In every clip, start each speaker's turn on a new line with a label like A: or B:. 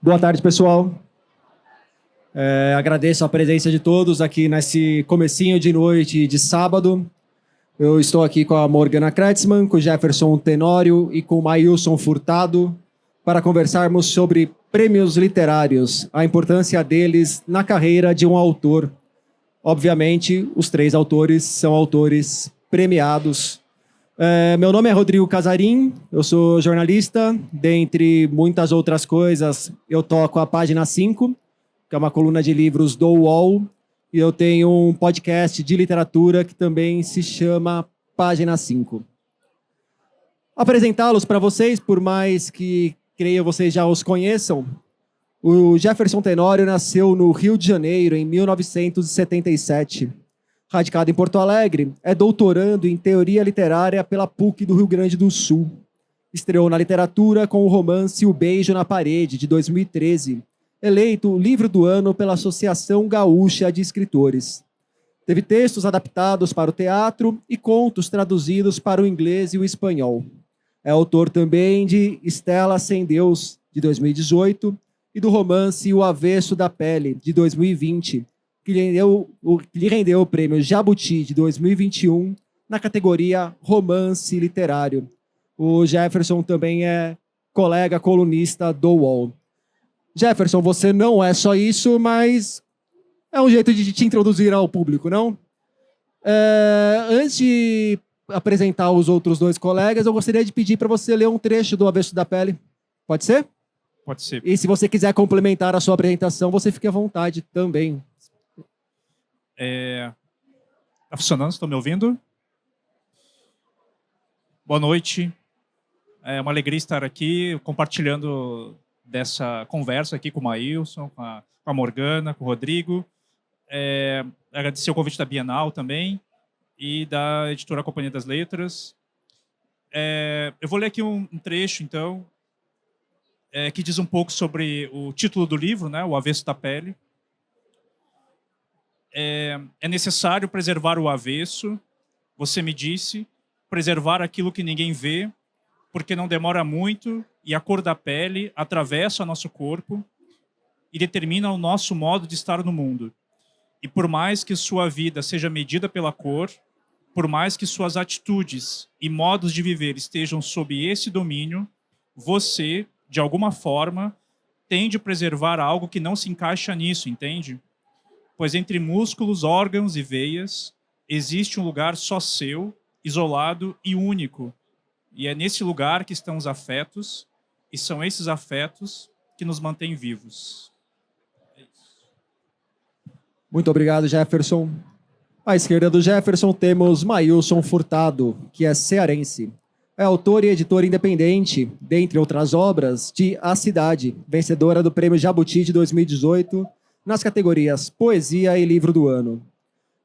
A: Boa tarde, pessoal. Agradeço a presença de todos aqui nesse comecinho de noite de sábado. Eu estou aqui com a Morgana Kretzmann, com o Jefferson Tenório e com o Maílson Furtado para conversarmos sobre prêmios literários, a importância deles na carreira de um autor. Obviamente, os três autores são autores premiados. Meu nome é Rodrigo Casarim, eu sou jornalista. Dentre muitas outras coisas, eu toco a Página 5, que é uma coluna de livros do UOL, e eu tenho um podcast de literatura que também se chama Página 5. Apresentá-los para vocês, por mais que creio vocês já os conheçam, o Jefferson Tenório nasceu no Rio de Janeiro em 1977. Radicado em Porto Alegre, é doutorando em Teoria Literária pela PUC do Rio Grande do Sul. Estreou na literatura com o romance O Beijo na Parede, de 2013, eleito o livro do ano pela Associação Gaúcha de Escritores. Teve textos adaptados para o teatro e contos traduzidos para o inglês e o espanhol. É autor também de Estela Sem Deus, de 2018, e do romance O Avesso da Pele, de 2020, que lhe rendeu o prêmio Jabuti de 2021 na categoria Romance Literário. O Jefferson também é colega colunista do UOL. Jefferson, você não é só isso, mas é um jeito de te introduzir ao público, não? Antes de apresentar os outros dois colegas, eu gostaria de pedir para você ler um trecho do Avesso da Pele. Pode ser?
B: Pode ser.
A: E se você quiser complementar a sua apresentação, você fique à vontade também.
B: Tá funcionando? Estão me ouvindo? Boa noite. É uma alegria estar aqui compartilhando dessa conversa aqui com o Maílson, com a Morgana, com o Rodrigo. Agradecer o convite da Bienal também e da editora Companhia das Letras. Eu vou ler aqui um trecho, então, que diz um pouco sobre o título do livro, né, O Avesso da Pele. É necessário preservar o avesso, você me disse, preservar aquilo que ninguém vê, porque não demora muito e a cor da pele atravessa nosso corpo e determina o nosso modo de estar no mundo. E por mais que sua vida seja medida pela cor, por mais que suas atitudes e modos de viver estejam sob esse domínio, você, de alguma forma, tem de preservar algo que não se encaixa nisso, entende? Pois entre músculos, órgãos e veias, existe um lugar só seu, isolado e único. E é nesse lugar que estão os afetos, e são esses afetos que nos mantêm vivos.
A: Muito obrigado, Jefferson. À esquerda do Jefferson temos Maílson Furtado, que é cearense. É autor e editor independente, dentre outras obras, de A Cidade, vencedora do Prêmio Jabuti de 2018, nas categorias Poesia e Livro do Ano.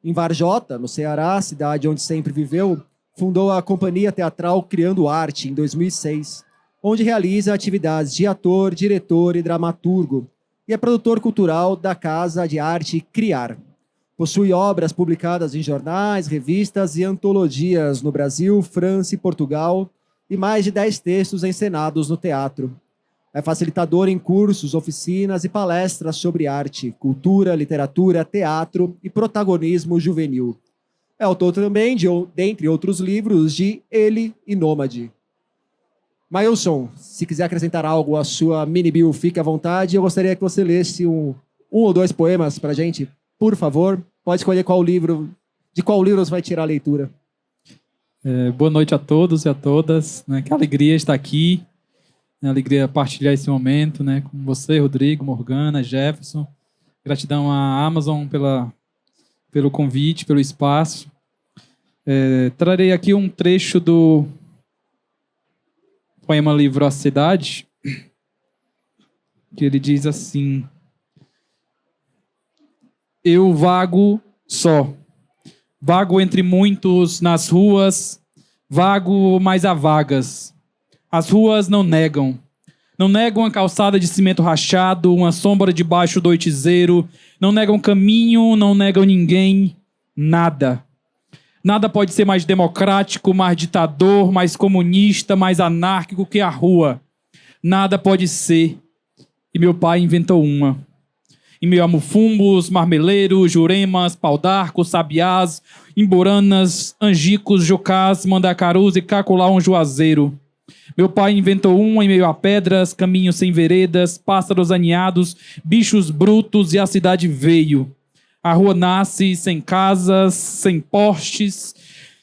A: Em Varjota, no Ceará, cidade onde sempre viveu, fundou a Companhia Teatral Criando Arte, em 2006, onde realiza atividades de ator, diretor e dramaturgo, e é produtor cultural da Casa de Arte Criar. Possui obras publicadas em jornais, revistas e antologias no Brasil, França e Portugal, e mais de 10 textos encenados no teatro. É facilitador em cursos, oficinas e palestras sobre arte, cultura, literatura, teatro e protagonismo juvenil. É autor também, dentre outros livros, de Ele e Nômade. Maílson, se quiser acrescentar algo à sua mini-bio, fique à vontade. Eu gostaria que você lesse um ou dois poemas para a gente, por favor. Pode escolher de qual livro você vai tirar a leitura.
C: Boa noite a todos e a todas. Né? Que alegria estar aqui. Alegria partilhar esse momento, né, com você, Rodrigo, Morgana, Jefferson. Gratidão à Amazon pelo convite, pelo espaço. Trarei aqui um trecho do poema livro A Cidade, que ele diz assim: eu vago só, vago entre muitos nas ruas, vago, mas há vagas. As ruas não negam a calçada de cimento rachado, uma sombra debaixo do oitizeiro, não negam caminho, não negam ninguém, nada. Nada pode ser mais democrático, mais ditador, mais comunista, mais anárquico que a rua. Nada pode ser. e meu pai inventou uma. Em meio a mufumbos, marmeleiros, juremas, pau-d'arco, sabiás, imboranas, angicos, jocás, mandacarus e caculau um juazeiro. Meu pai inventou uma em meio a pedras, caminhos sem veredas, pássaros aninhados, bichos brutos e a cidade veio. A rua nasce sem casas, sem postes,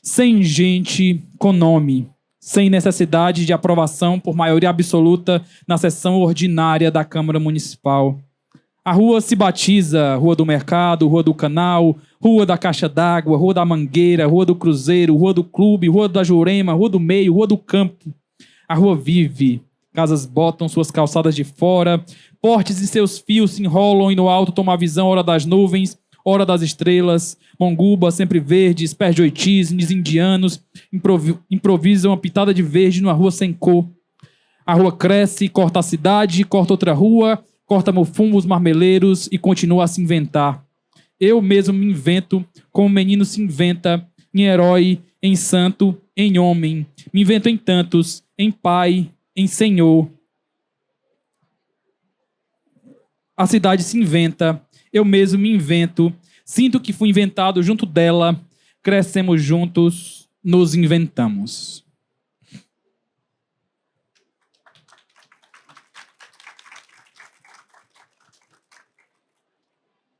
C: sem gente com nome, sem necessidade de aprovação por maioria absoluta na sessão ordinária da Câmara Municipal. A rua se batiza Rua do Mercado, Rua do Canal, Rua da Caixa d'Água, Rua da Mangueira, Rua do Cruzeiro, Rua do Clube, Rua da Jurema, Rua do Meio, Rua do Campo. A rua vive, casas botam suas calçadas de fora, portes e seus fios se enrolam e no alto toma a visão hora das nuvens, hora das estrelas, monguba sempre verdes, pés de oitis, indianos, improvisam uma pitada de verde numa rua sem cor. A rua cresce, corta a cidade, corta outra rua, corta mufumbos marmeleiros e continua a se inventar. Eu mesmo me invento como o menino se inventa, em herói, em santo, em homem. Me invento em tantos, em pai, em senhor. A cidade se inventa, eu mesmo me invento. Sinto que fui inventado junto dela. Crescemos juntos, nos inventamos.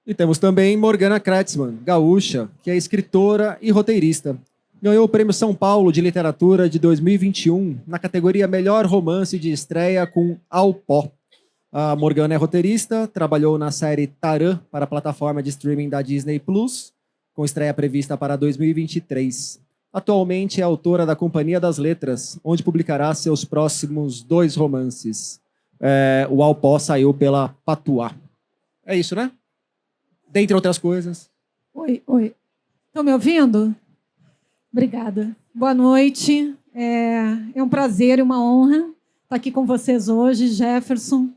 A: E temos também Morgana Kretzmann, gaúcha, que é escritora e roteirista. Ganhou o Prêmio São Paulo de Literatura de 2021 na categoria Melhor Romance de Estreia com Ao Pó. A Morgana é roteirista, trabalhou na série Tarã para a plataforma de streaming da Disney+, com estreia prevista para 2023. Atualmente é autora da Companhia das Letras, onde publicará seus próximos 2 romances. O Ao Pó saiu pela Patuá. É isso, né? Dentre outras coisas.
D: Oi. Estão me ouvindo? Obrigada. Boa noite. É um prazer e uma honra estar aqui com vocês hoje. Jefferson,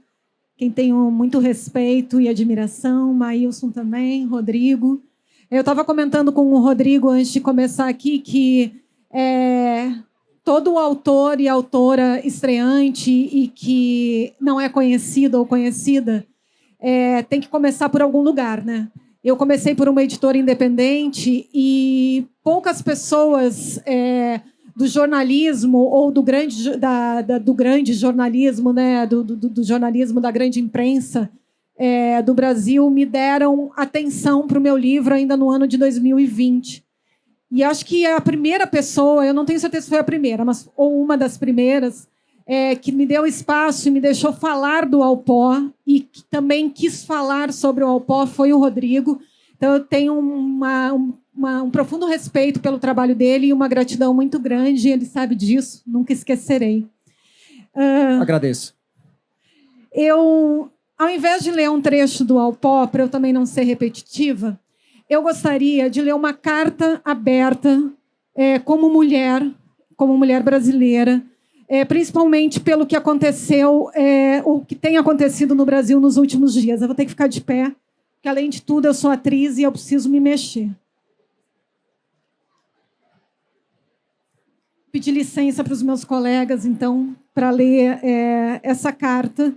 D: quem tenho muito respeito e admiração, Maílson também, Rodrigo. Eu estava comentando com o Rodrigo antes de começar aqui que todo autor e autora estreante e que não é conhecido ou conhecida tem que começar por algum lugar, né? Eu comecei por uma editora independente e poucas pessoas do jornalismo ou do grande jornalismo, né? do jornalismo da grande imprensa do Brasil me deram atenção para o meu livro ainda no ano de 2020. E acho que a primeira pessoa, eu não tenho certeza se foi a primeira, mas ou uma das primeiras, que me deu espaço e me deixou falar do Ao Pó e que também quis falar sobre o Ao Pó foi o Rodrigo. Então, eu tenho um profundo respeito pelo trabalho dele e uma gratidão muito grande. Ele sabe disso, nunca esquecerei.
A: Agradeço.
D: Eu, ao invés de ler um trecho do Ao Pó, para eu também não ser repetitiva, eu gostaria de ler uma carta aberta como mulher brasileira, principalmente pelo que aconteceu, o que tem acontecido no Brasil nos últimos dias. Eu vou ter que ficar de pé, porque, além de tudo, eu sou atriz e eu preciso me mexer. Pedir licença para os meus colegas, então, para ler essa carta.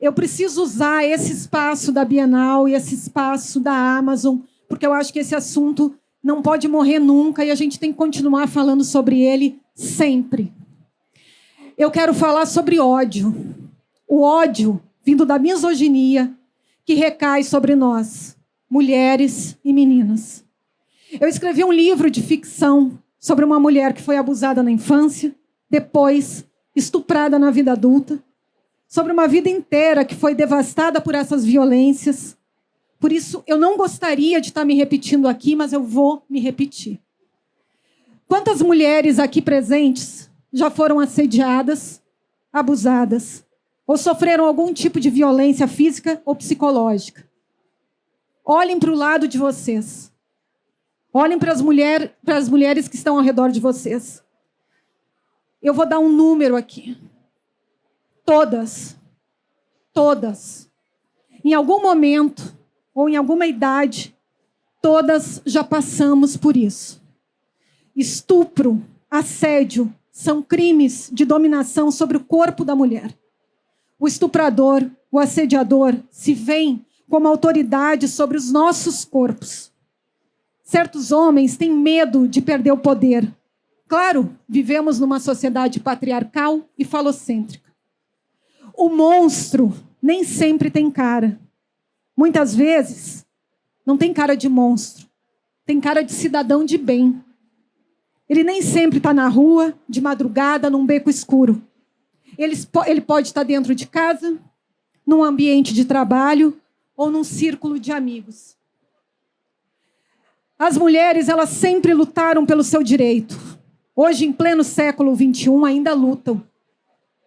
D: Eu preciso usar esse espaço da Bienal e esse espaço da Amazon, porque eu acho que esse assunto não pode morrer nunca e a gente tem que continuar falando sobre ele sempre. Eu quero falar sobre ódio. O ódio vindo da misoginia que recai sobre nós, mulheres e meninas. Eu escrevi um livro de ficção sobre uma mulher que foi abusada na infância, depois estuprada na vida adulta, sobre uma vida inteira que foi devastada por essas violências. Por isso, eu não gostaria de estar me repetindo aqui, mas eu vou me repetir. Quantas mulheres aqui presentes já foram assediadas, abusadas, ou sofreram algum tipo de violência física ou psicológica? Olhem para o lado de vocês. Olhem para as mulheres que estão ao redor de vocês. Eu vou dar um número aqui. Todas. Em algum momento, ou em alguma idade, todas já passamos por isso. Estupro, assédio, são crimes de dominação sobre o corpo da mulher. o estuprador, o assediador, se veem como autoridade sobre os nossos corpos. Certos homens têm medo de perder o poder. Claro, vivemos numa sociedade patriarcal e falocêntrica. O monstro nem sempre tem cara. Muitas vezes, não tem cara de monstro. Tem cara de cidadão de bem. Ele nem sempre está na rua, de madrugada, num beco escuro. Ele pode estar dentro de casa, num ambiente de trabalho ou num círculo de amigos. As mulheres, elas sempre lutaram pelo seu direito. Hoje, em pleno século XXI, ainda lutam.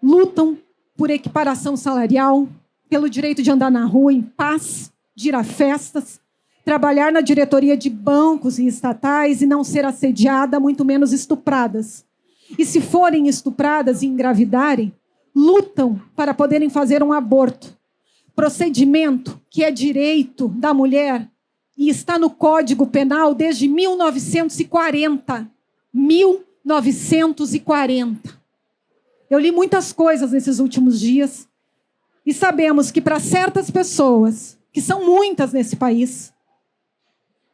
D: Lutam por equiparação salarial, pelo direito de andar na rua em paz, de ir a festas, trabalhar na diretoria de bancos e estatais e não ser assediada, muito menos estupradas. E se forem estupradas e engravidarem, lutam para poderem fazer um aborto. Procedimento que é direito da mulher e está no Código Penal desde 1940. 1940. Eu li muitas coisas nesses últimos dias e sabemos que para certas pessoas, que são muitas nesse país,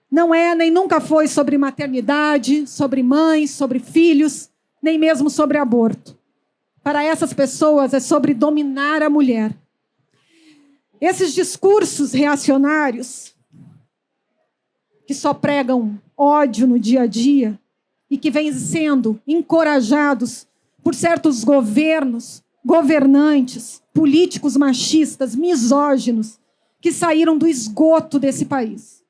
D: não é nem nunca foi sobre maternidade, sobre mães, sobre filhos, nem mesmo sobre aborto. Para essas pessoas é sobre dominar a mulher. Esses discursos reacionários, que só pregam ódio no dia a dia e que vêm sendo encorajados por certos governos, governantes, políticos machistas, misóginos, que saíram do esgoto desse país.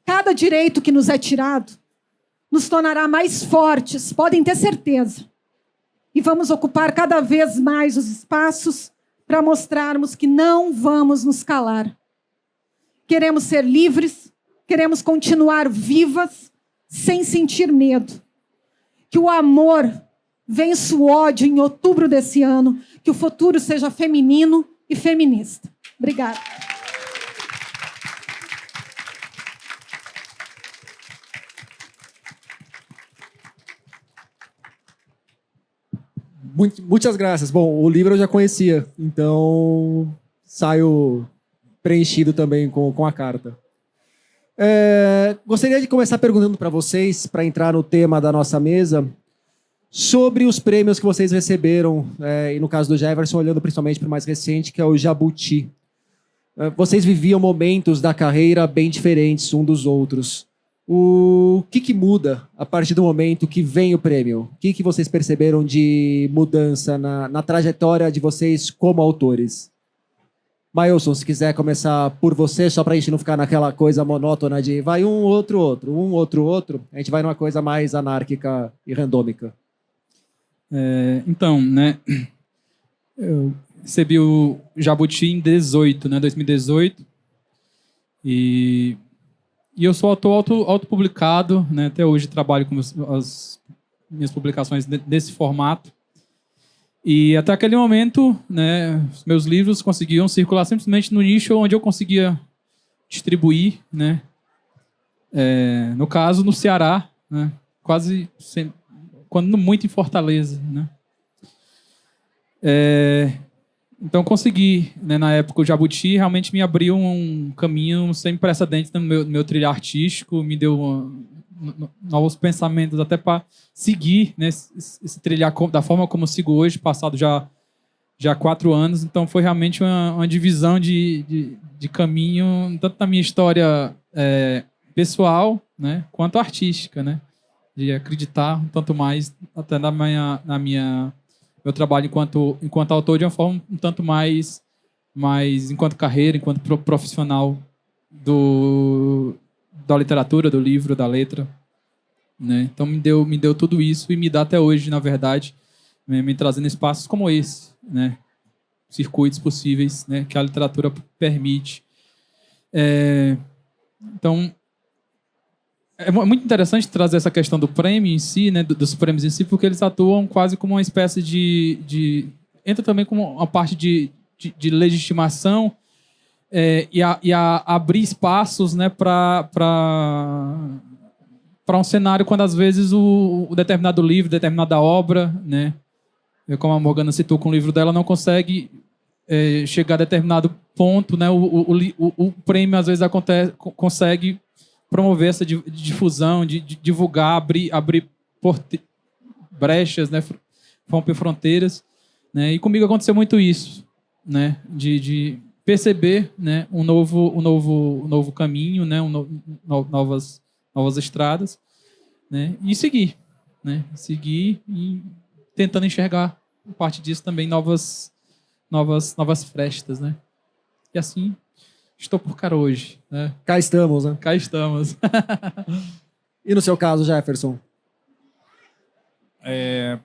D: Cada direito que nos é tirado nos tornará mais fortes, podem ter certeza. E vamos ocupar cada vez mais os espaços para mostrarmos que não vamos nos calar. Queremos ser livres, queremos continuar vivas, sem sentir medo. Que o amor vença o ódio em outubro desse ano, que o futuro seja feminino e feminista. Obrigada.
A: Muitas graças. Bom, o livro eu já conhecia, então saio preenchido também com a carta. Gostaria de começar perguntando para vocês, para entrar no tema da nossa mesa, sobre os prêmios que vocês receberam, e no caso do Jefferson, olhando principalmente para o mais recente, que é o Jabuti. Vocês viviam momentos da carreira bem diferentes um dos outros. O que muda a partir do momento que vem o prêmio? O que vocês perceberam de mudança na trajetória de vocês como autores? Mailson, se quiser começar por você, só para a gente não ficar naquela coisa monótona de vai um, outro, a gente vai numa coisa mais anárquica e randômica.
C: Então, né, eu recebi o Jabuti em 2018, e eu sou autor autopublicado, né, até hoje trabalho com as minhas publicações desse formato. E até aquele momento, né, os meus livros conseguiam circular simplesmente no nicho onde eu conseguia distribuir, né? No caso, no Ceará, né, quase sempre, quando muito em Fortaleza, né? Então consegui, né, na época o Jabuti realmente me abriu um caminho sem precedentes no meu trilho artístico, me deu novos pensamentos até para seguir, né, esse trilhar da forma como eu sigo hoje, passado já 4 anos. Então foi realmente uma divisão de caminho, tanto na minha história pessoal, né, quanto artística, né, de acreditar um tanto mais até meu trabalho enquanto autor de uma forma um tanto mais enquanto carreira, enquanto profissional da literatura, do livro, da letra, né? Então me deu tudo isso e me dá até hoje, na verdade, me trazendo espaços como esse, né? Circuitos possíveis, né, que a literatura permite. Então é muito interessante trazer essa questão do prêmio em si, né, dos prêmios em si, porque eles atuam quase como uma espécie entra também como uma parte de legitimação, e a abrir espaços, né, para um cenário quando às vezes o determinado livro, determinada obra, né, como a Morgana citou com o livro dela, não consegue chegar a determinado ponto, né? O prêmio, às vezes, consegue promover essa difusão, de divulgar, abrir brechas, né? Romper fronteiras. Né? E comigo aconteceu muito isso, né? De perceber, né? um novo caminho, né? Novas estradas, né? E seguir, né? Seguir e tentando enxergar, a parte disso também, novas frestas, né? E assim, estou por cá hoje, né?
A: Cá estamos, né?
C: Cá estamos.
A: E no seu caso, Jefferson?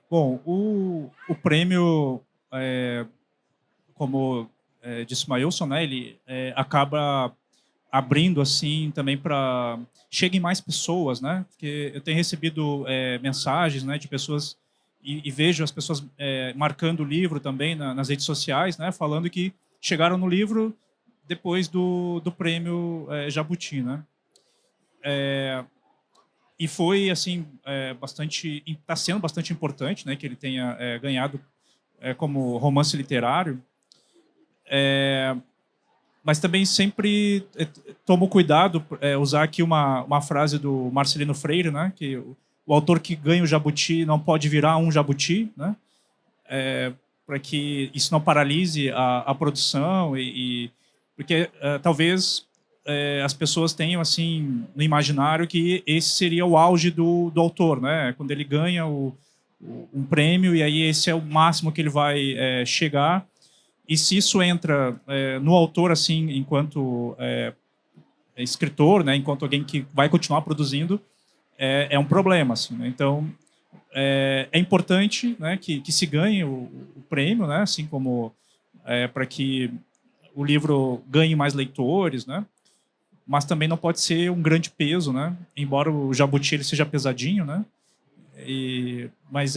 B: Bom, o prêmio, como disse o Mailson, né, ele acaba abrindo assim também para cheguem mais pessoas, né? Porque eu tenho recebido mensagens, né, de pessoas e vejo as pessoas marcando o livro também nas redes sociais, né, falando que chegaram no livro depois do prêmio Jabuti, né? E foi assim está sendo bastante importante, né, que ele tenha ganhado como romance literário, mas também sempre tomo cuidado usar aqui uma frase do Marcelino Freire, né, que o autor que ganha o Jabuti não pode virar um Jabuti, né, para que isso não paralise a produção porque talvez as pessoas tenham assim no imaginário que esse seria o auge do autor, né? Quando ele ganha um prêmio e aí esse é o máximo que ele vai chegar. E se isso entra no autor assim, enquanto escritor, né? Enquanto alguém que vai continuar produzindo, é um problema, assim. Né? Então é importante, né? Que se ganhe o prêmio, né? Assim como para que o livro ganhe mais leitores, né? Mas também não pode ser um grande peso, né? Embora o Jabuti ele seja pesadinho, né? Mas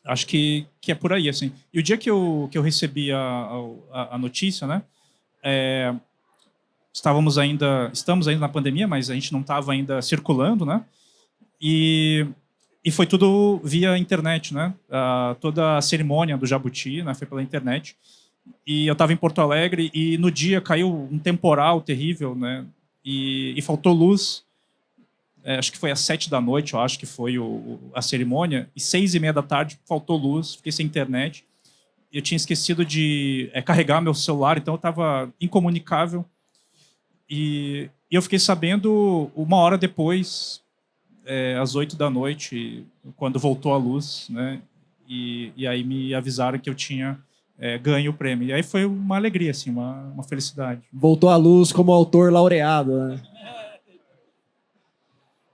B: acho que é por aí, assim. E o dia que eu recebi a notícia, né? Estamos ainda na pandemia, mas a gente não estava ainda circulando, né? E foi tudo via internet, né? Toda a cerimônia do Jabuti, né? Foi pela internet. E eu estava em Porto Alegre e no dia caiu um temporal terrível, né? E faltou luz. Acho que foi às 7 da noite, eu acho que foi a cerimônia. E 6:30 da tarde faltou luz, fiquei sem internet. Eu tinha esquecido de carregar meu celular, então eu estava incomunicável. E eu fiquei sabendo 1 hora depois, às 8 da noite, quando voltou a luz, né? E aí me avisaram que eu tinha ganho o prêmio. E aí foi uma alegria, assim, uma felicidade.
A: Voltou à luz como autor laureado, né?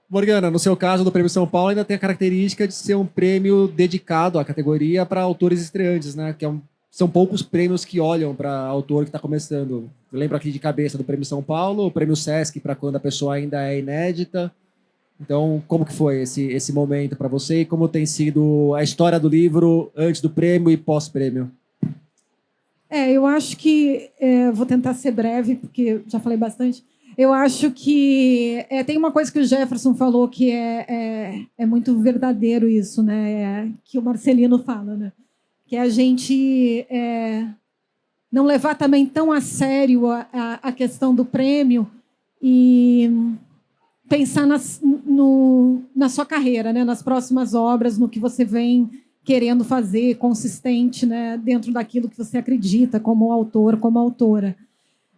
A: Morgana, no seu caso do Prêmio São Paulo, ainda tem a característica de ser um prêmio dedicado à categoria para autores estreantes, né? Que são poucos prêmios que olham para autor que está começando. Eu lembro aqui de cabeça do Prêmio São Paulo, o Prêmio Sesc para quando a pessoa ainda é inédita. Então, como que foi esse momento para você e como tem sido a história do livro antes do prêmio e pós-prêmio?
D: Eu acho que... vou tentar ser breve, porque já falei bastante. Eu acho que tem uma coisa que o Jefferson falou que é muito verdadeiro isso, né? Que o Marcelino fala, né? Que a gente não levar também tão a sério a questão do prêmio e pensar na sua carreira, né? Nas próximas obras, no que você vem querendo fazer, consistente, né? Dentro daquilo que você acredita como autor, como autora.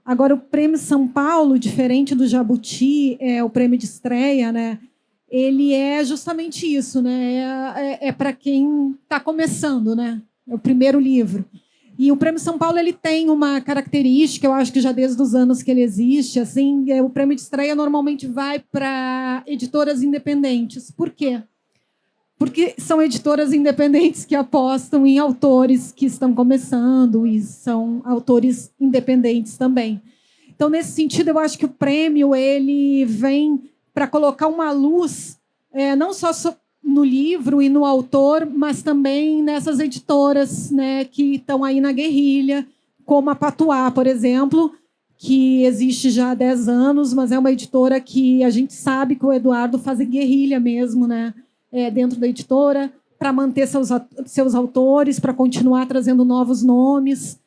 D: Agora, o Prêmio São Paulo, diferente do Jabuti, o prêmio de estreia, né? Ele é justamente isso, né? É para quem está começando, né? É o primeiro livro. E o Prêmio São Paulo ele tem uma característica, eu acho que já desde os anos que ele existe, assim, o prêmio de estreia normalmente vai para editoras independentes. Por quê? Porque são editoras independentes que apostam em autores que estão começando e são autores independentes também. Então, nesse sentido, eu acho que o prêmio ele vem para colocar uma luz não só no livro e no autor, mas também nessas editoras, né, que estão aí na guerrilha, como a Patuá, por exemplo, que existe já há 10 anos, mas é uma editora que a gente sabe que o Eduardo faz guerrilha mesmo, né? Dentro da editora, para manter seus autores, para continuar trazendo novos nomes,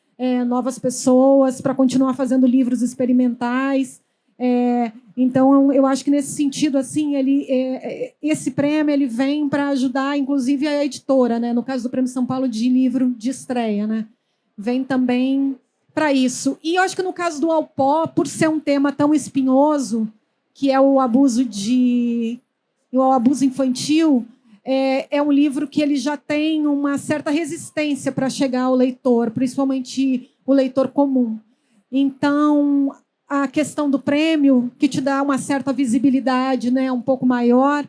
D: novas pessoas, para continuar fazendo livros experimentais. Então, eu acho que nesse sentido, assim, esse prêmio ele vem para ajudar, inclusive, a editora, né? No caso do Prêmio São Paulo de livro de estreia, né? Vem também para isso. E eu acho que no caso do Alpó, por ser um tema tão espinhoso, que é o abuso infantil, é um livro que ele já tem uma certa resistência para chegar ao leitor, principalmente o leitor comum. Então, a questão do prêmio, que te dá uma certa visibilidade, né, um pouco maior,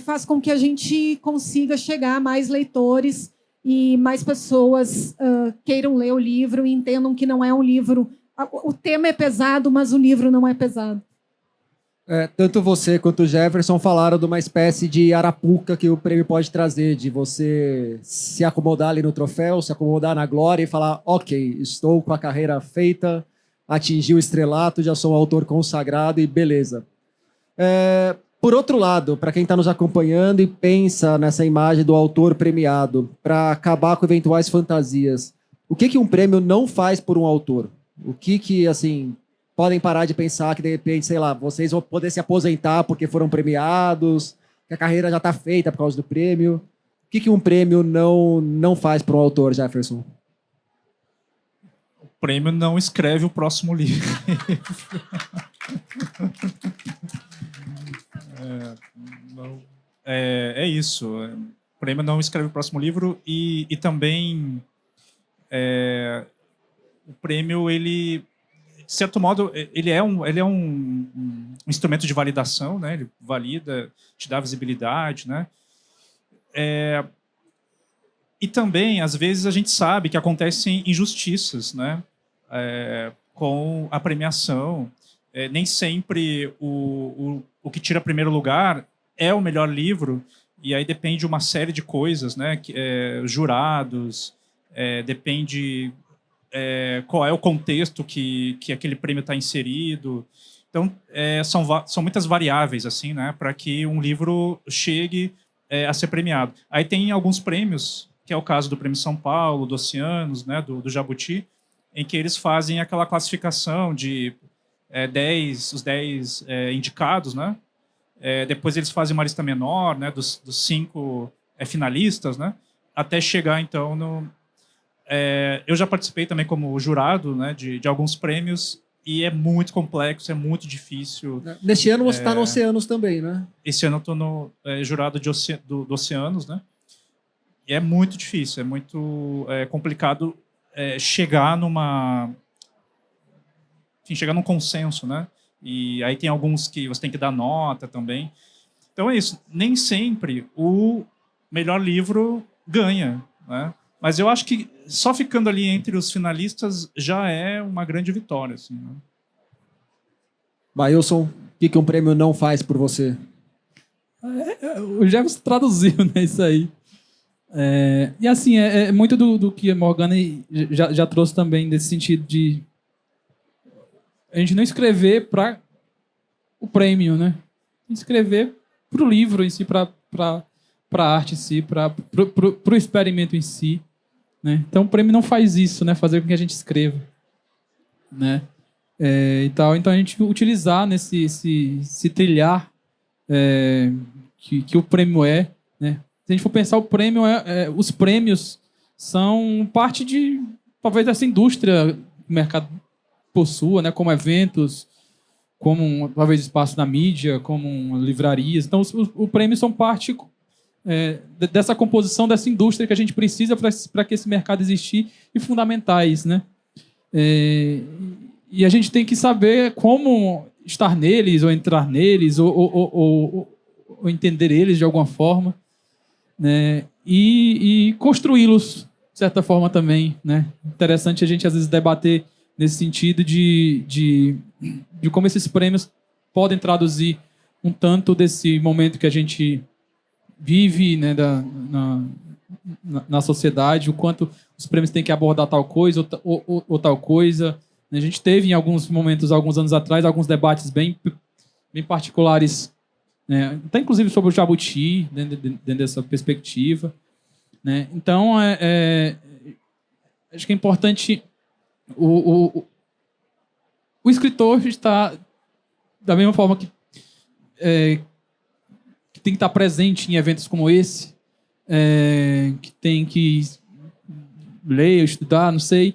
D: faz com que a gente consiga chegar a mais leitores e mais pessoas queiram ler o livro e entendam que não é um livro... O tema é pesado, mas o livro não é pesado.
A: Tanto você quanto o Jefferson falaram de uma espécie de arapuca que o prêmio pode trazer, de você se acomodar ali no troféu, se acomodar na glória e falar, ok, estou com a carreira feita, atingi o estrelato, já sou um autor consagrado e beleza. Por outro lado, para quem está nos acompanhando e pensa nessa imagem do autor premiado, para acabar com eventuais fantasias, o que um prêmio não faz por um autor? O que assim... podem parar de pensar que, de repente, sei lá, vocês vão poder se aposentar porque foram premiados, que a carreira já está feita por causa do prêmio. O que um prêmio não faz para um autor, Jefferson?
B: O prêmio não escreve o próximo livro. É isso. O prêmio não escreve o próximo livro e também o prêmio, ele... de certo modo, ele é um instrumento de validação, né? Ele valida, te dá visibilidade, né? E também, às vezes, a gente sabe que acontecem injustiças, né? Com a premiação. Nem sempre o que tira primeiro lugar é o melhor livro, e aí depende de uma série de coisas, né? Jurados, depende... qual é o contexto que aquele prêmio está inserido. Então, são muitas variáveis assim, né, para que um livro chegue a ser premiado. Aí tem alguns prêmios, que é o caso do Prêmio São Paulo, do Oceanos, né, do Jabuti, em que eles fazem aquela classificação de os 10 indicados, né? Depois eles fazem uma lista menor, né, dos 5 finalistas, né, até chegar, então, no... eu já participei também como jurado, né, de alguns prêmios e é muito complexo, é muito difícil.
A: Neste ano você está no Oceanos também, né?
B: Esse ano eu estou no jurado do Oceanos, né? E é muito difícil, é muito complicado chegar chegar num consenso, né? E aí tem alguns que você tem que dar nota também. Então é isso. Nem sempre o melhor livro ganha, né? Mas eu acho que só ficando ali entre os finalistas já é uma grande vitória. Assim, né?
A: Maílson, o que um prêmio não faz por você?
C: O Jefferson traduziu, né, isso aí. E assim, muito do que a Morgana já trouxe também, nesse sentido de a gente não escrever para o prêmio, né? Escrever para o livro em si, para a arte em si, para o experimento em si. Né? Então o prêmio não faz isso, né? Fazer com que a gente escreva, né? E tal. Então a gente utilizar esse trilhar que o prêmio né? Se a gente for pensar, o prêmio os prêmios são parte de talvez dessa indústria que o mercado possua, né? Como eventos, como talvez espaço na mídia, como livrarias. Então os prêmios são parte dessa composição, dessa indústria que a gente precisa para que esse mercado existir e fundamentais, né? E a gente tem que saber como estar neles, ou entrar neles, ou entender eles de alguma forma, né? E construí-los de certa forma também, né? Interessante a gente às vezes debater nesse sentido de como esses prêmios podem traduzir um tanto desse momento que a gente vive, né, na sociedade, o quanto os prêmios têm que abordar tal coisa ou tal coisa. A gente teve em alguns momentos, alguns anos atrás, alguns debates bem particulares, né, até inclusive sobre o Jabuti, dentro dessa perspectiva. né? Então, acho que é importante o escritor está da mesma forma que tem que estar presente em eventos como esse, que tem que ler, estudar, não sei.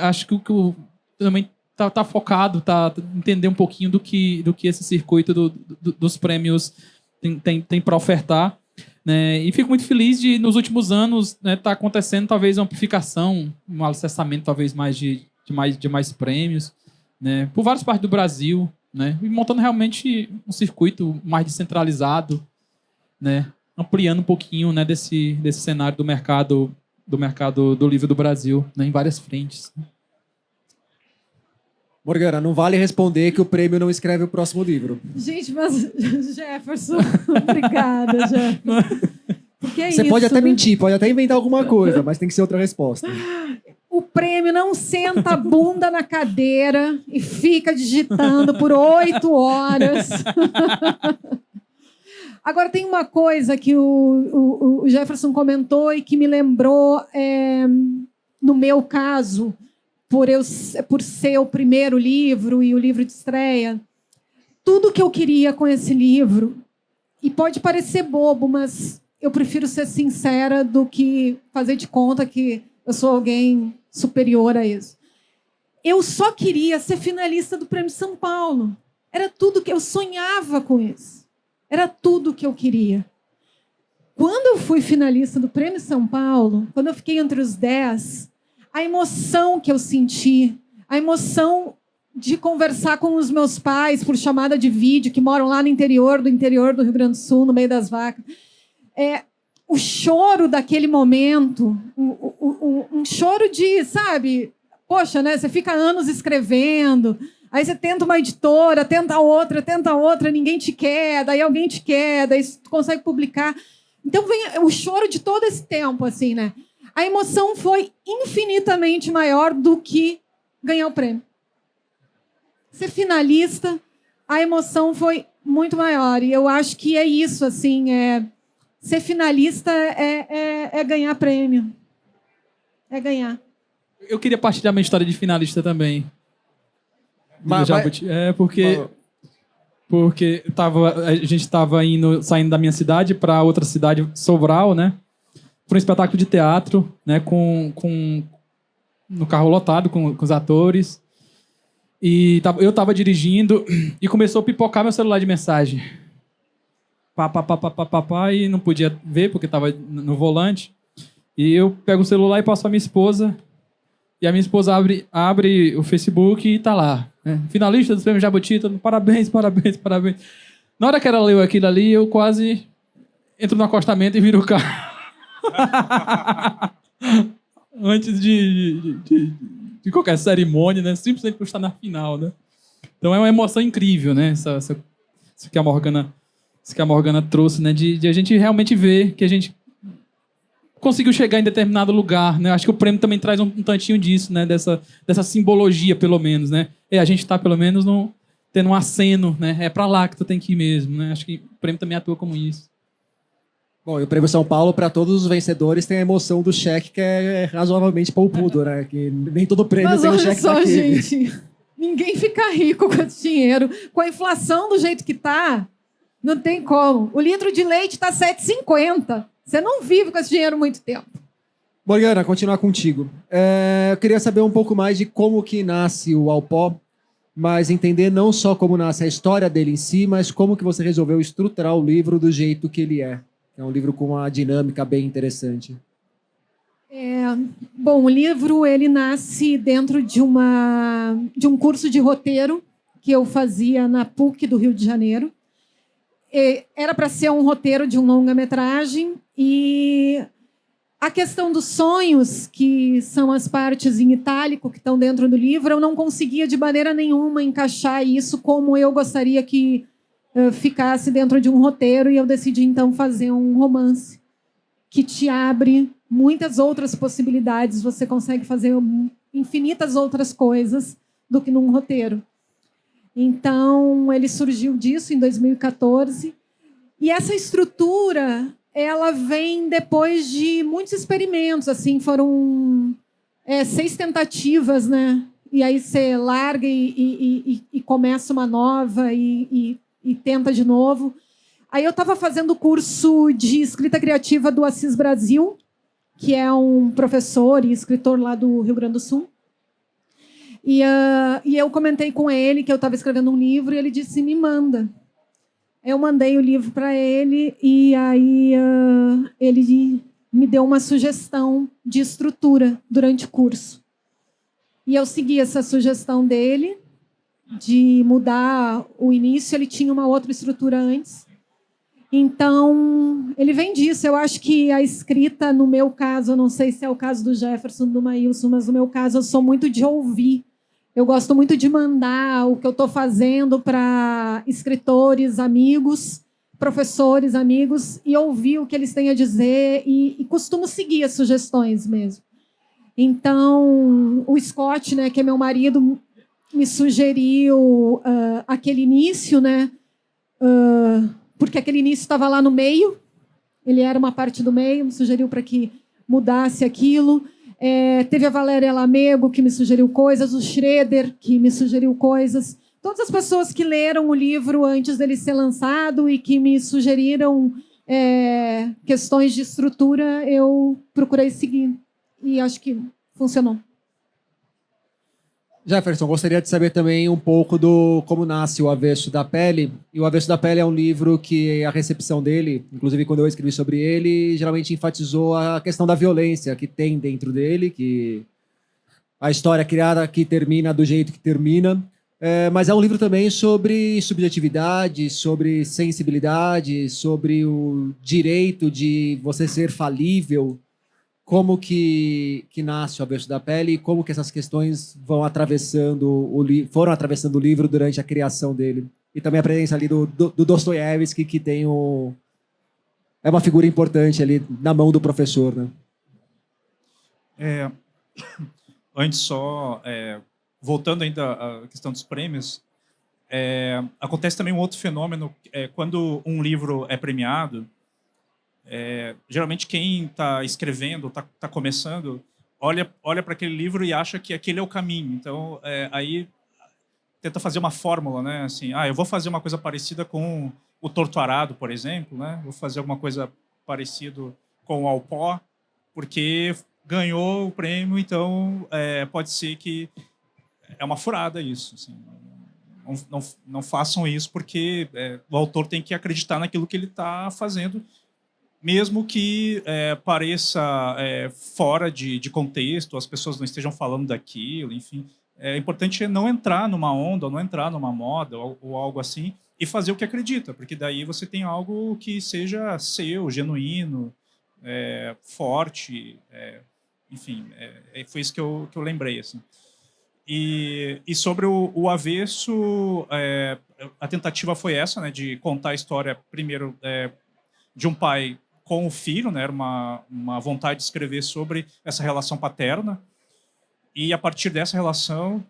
C: Acho que o também tá focado, entender um pouquinho do que esse circuito dos prêmios tem para ofertar, né? E fico muito feliz de, nos últimos anos, né, tá acontecendo talvez uma amplificação, um alicerçamento talvez mais de mais prêmios, né, por várias partes do Brasil, né, e montando realmente um circuito mais descentralizado, né, ampliando um pouquinho, né, desse cenário do mercado do livro do Brasil, né, em várias frentes.
A: Morgana, não vale responder que o prêmio não escreve o próximo livro.
D: Gente, mas Jefferson, obrigada, Jefferson. Porque
A: Você
D: isso,
A: pode até
D: né?
A: mentir, pode até inventar alguma coisa, mas tem que ser outra resposta.
D: O prêmio não senta a bunda na cadeira e fica digitando por 8 horas. Agora, tem uma coisa que o Jefferson comentou e que me lembrou, no meu caso, por ser o primeiro livro e o livro de estreia. Tudo que eu queria com esse livro, e pode parecer bobo, mas eu prefiro ser sincera do que fazer de conta que eu sou alguém superior a isso. Eu só queria ser finalista do Prêmio São Paulo. Era tudo que eu sonhava com isso. Era tudo que eu queria. Quando eu fui finalista do Prêmio São Paulo, quando eu fiquei entre os 10, a emoção que eu senti, a emoção de conversar com os meus pais por chamada de vídeo, que moram lá no interior do Rio Grande do Sul, no meio das vacas, o choro daquele momento, um choro de, sabe, poxa, né? Você fica anos escrevendo, aí você tenta uma editora, tenta outra, ninguém te quer, daí alguém te quer, daí tu consegue publicar. Então vem o choro de todo esse tempo, assim, né? A emoção foi infinitamente maior do que ganhar o prêmio. Ser finalista, a emoção foi muito maior. E eu acho que é isso, assim, ser finalista é ganhar prêmio. É ganhar.
C: Eu queria partilhar minha história de finalista também.
A: Mas,
C: porque a gente estava saindo da minha cidade para outra cidade, Sobral, né? Para um espetáculo de teatro, né? No carro lotado com os atores. E eu estava dirigindo e começou a pipocar meu celular de mensagem. E não podia ver porque estava no volante. E eu pego o celular e passo para minha esposa. E a minha esposa abre o Facebook e tá lá, né? Finalista dos prêmios Jabuti, parabéns. Na hora que ela leu aquilo ali, eu quase entro no acostamento e viro o carro. Antes de qualquer cerimônia, né? Simplesmente por estar na final, né? Então é uma emoção incrível, né? Isso que a Morgana trouxe, né? De a gente realmente ver que a gente conseguiu chegar em determinado lugar, né? Acho que o prêmio também traz um tantinho disso, né? Dessa simbologia, pelo menos, né? A gente está, pelo menos, tendo um aceno, né? É para lá que tu tem que ir mesmo, né? Acho que o prêmio também atua como isso.
A: Bom, e o Prêmio São Paulo, para todos os vencedores, tem a emoção do cheque, que é razoavelmente poupudo, né? Que nem todo prêmio
D: Mas
A: tem um
D: olha
A: cheque
D: só,
A: daquele.
D: gente, ninguém fica rico com esse dinheiro. Com a inflação do jeito que tá, não tem como. O litro de leite tá R$7,50. Você não vive com esse dinheiro muito tempo.
A: Morgana, continuar contigo. Eu queria saber um pouco mais de como que nasce o Alpó, mas entender não só como nasce a história dele em si, mas como que você resolveu estruturar o livro do jeito que ele é. É um livro com uma dinâmica bem interessante.
D: Bom, o livro ele nasce dentro de um curso de roteiro que eu fazia na PUC do Rio de Janeiro. Era para ser um roteiro de um longa-metragem e a questão dos sonhos, que são as partes em itálico que estão dentro do livro, eu não conseguia de maneira nenhuma encaixar isso como eu gostaria que ficasse dentro de um roteiro, e eu decidi então fazer um romance que te abre muitas outras possibilidades. Você consegue fazer infinitas outras coisas do que num roteiro. Então, ele surgiu disso em 2014. E essa estrutura ela vem depois de muitos experimentos, assim, foram 6 tentativas, né? E aí você larga e começa uma nova e tenta de novo. Aí eu estava fazendo o curso de escrita criativa do Assis Brasil, que é um professor e escritor lá do Rio Grande do Sul. E eu comentei com ele que eu estava escrevendo um livro e ele disse, me manda. Eu mandei o livro para ele e aí ele me deu uma sugestão de estrutura durante o curso. E eu segui essa sugestão dele de mudar o início. Ele tinha uma outra estrutura antes. Então, ele vem disso. Eu acho que a escrita, no meu caso, eu não sei se é o caso do Jefferson, do Maílson, mas no meu caso eu sou muito de ouvir. Eu gosto muito de mandar o que eu estou fazendo para escritores, amigos, professores, amigos, e ouvir o que eles têm a dizer e costumo seguir as sugestões mesmo. Então, o Scott, né, que é meu marido, me sugeriu aquele início, né, porque aquele início estava lá no meio, ele era uma parte do meio, me sugeriu para que mudasse aquilo. Teve a Valéria Lamego, que me sugeriu coisas, o Schroeder, que me sugeriu coisas. Todas as pessoas que leram o livro antes dele ser lançado e que me sugeriram questões de estrutura, eu procurei seguir. E acho que funcionou.
A: Jefferson, gostaria de saber também um pouco do como nasce O Avesso da Pele. E O Avesso da Pele é um livro que a recepção dele, inclusive quando eu escrevi sobre ele, geralmente enfatizou a questão da violência que tem dentro dele, que a história criada que termina do jeito que termina. Mas é um livro também sobre subjetividade, sobre sensibilidade, sobre o direito de você ser falível. Como que nasce O Avesso da Pele e como que essas questões foram atravessando o livro durante a criação dele. E também a presença ali do Dostoiévski, que tem é uma figura importante ali na mão do professor, né?
B: Antes só, voltando ainda à questão dos prêmios, acontece também um outro fenômeno, quando um livro é premiado, geralmente quem está escrevendo, está começando, olha para aquele livro e acha que aquele é o caminho. Então, aí tenta fazer uma fórmula, né? Assim, eu vou fazer uma coisa parecida com o Torto Arado, por exemplo, né? Vou fazer alguma coisa parecida com o Alpó, porque ganhou o prêmio, então pode ser que é uma furada isso. Assim. Não façam isso, porque o autor tem que acreditar naquilo que ele está fazendo, mesmo que pareça fora de contexto, as pessoas não estejam falando daquilo, enfim. É importante não entrar numa onda, ou não entrar numa moda, ou algo assim, e fazer o que acredita, porque daí você tem algo que seja seu, genuíno, forte, enfim, foi isso que eu lembrei. Assim. E sobre o Avesso, a tentativa foi essa, né, de contar a história, primeiro, de um pai com o filho, né? Era uma vontade de escrever sobre essa relação paterna. E a partir dessa relação,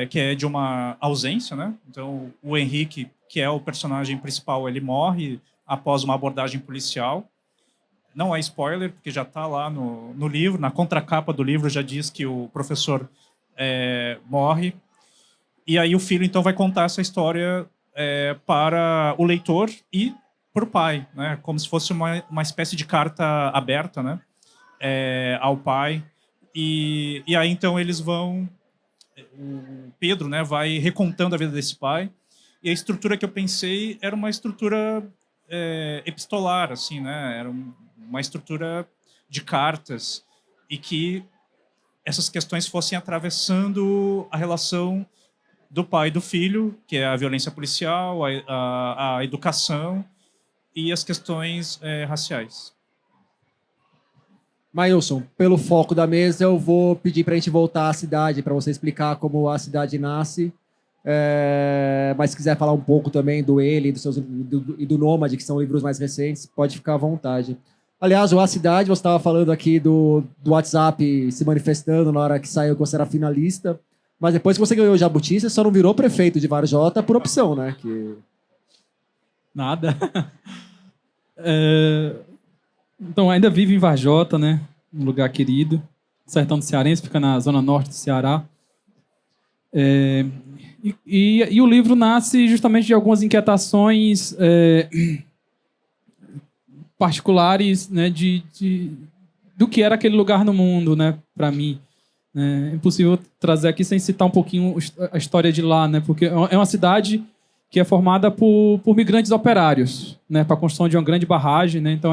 B: que é de uma ausência, né? Então, o Henrique, que é o personagem principal, ele morre após uma abordagem policial. Não é spoiler, porque já está lá no livro, na contracapa do livro já diz que o professor morre. E aí o filho, então, vai contar essa história para o leitor e para o pai, né? Como se fosse uma espécie de carta aberta, né? Ao pai. E aí, então, eles vão... O Pedro, né, vai recontando a vida desse pai. E a estrutura que eu pensei era uma estrutura epistolar, assim, né? Era uma estrutura de cartas e que essas questões fossem atravessando a relação do pai e do filho, que é a violência policial, a educação e as questões raciais.
A: Maílson, pelo foco da mesa, eu vou pedir para a gente voltar à cidade, para você explicar como a cidade nasce. Mas se quiser falar um pouco também do Ele e do Nômade, que são livros mais recentes, pode ficar à vontade. Aliás, A Cidade, você estava falando aqui do WhatsApp se manifestando na hora que saiu que você era finalista, mas depois que você ganhou o Jabuti, você só não virou prefeito de Varjota por opção, né?
C: Nada. Então, ainda vivo em Varjota, né? Um lugar querido. Sertão do Cearense, fica na zona norte do Ceará. E o livro nasce justamente de algumas inquietações particulares, né, do que era aquele lugar no mundo, né, para mim. É impossível trazer aqui sem citar um pouquinho a história de lá, né, porque é uma cidade que é formada por migrantes operários, né, para a construção de uma grande barragem, né, então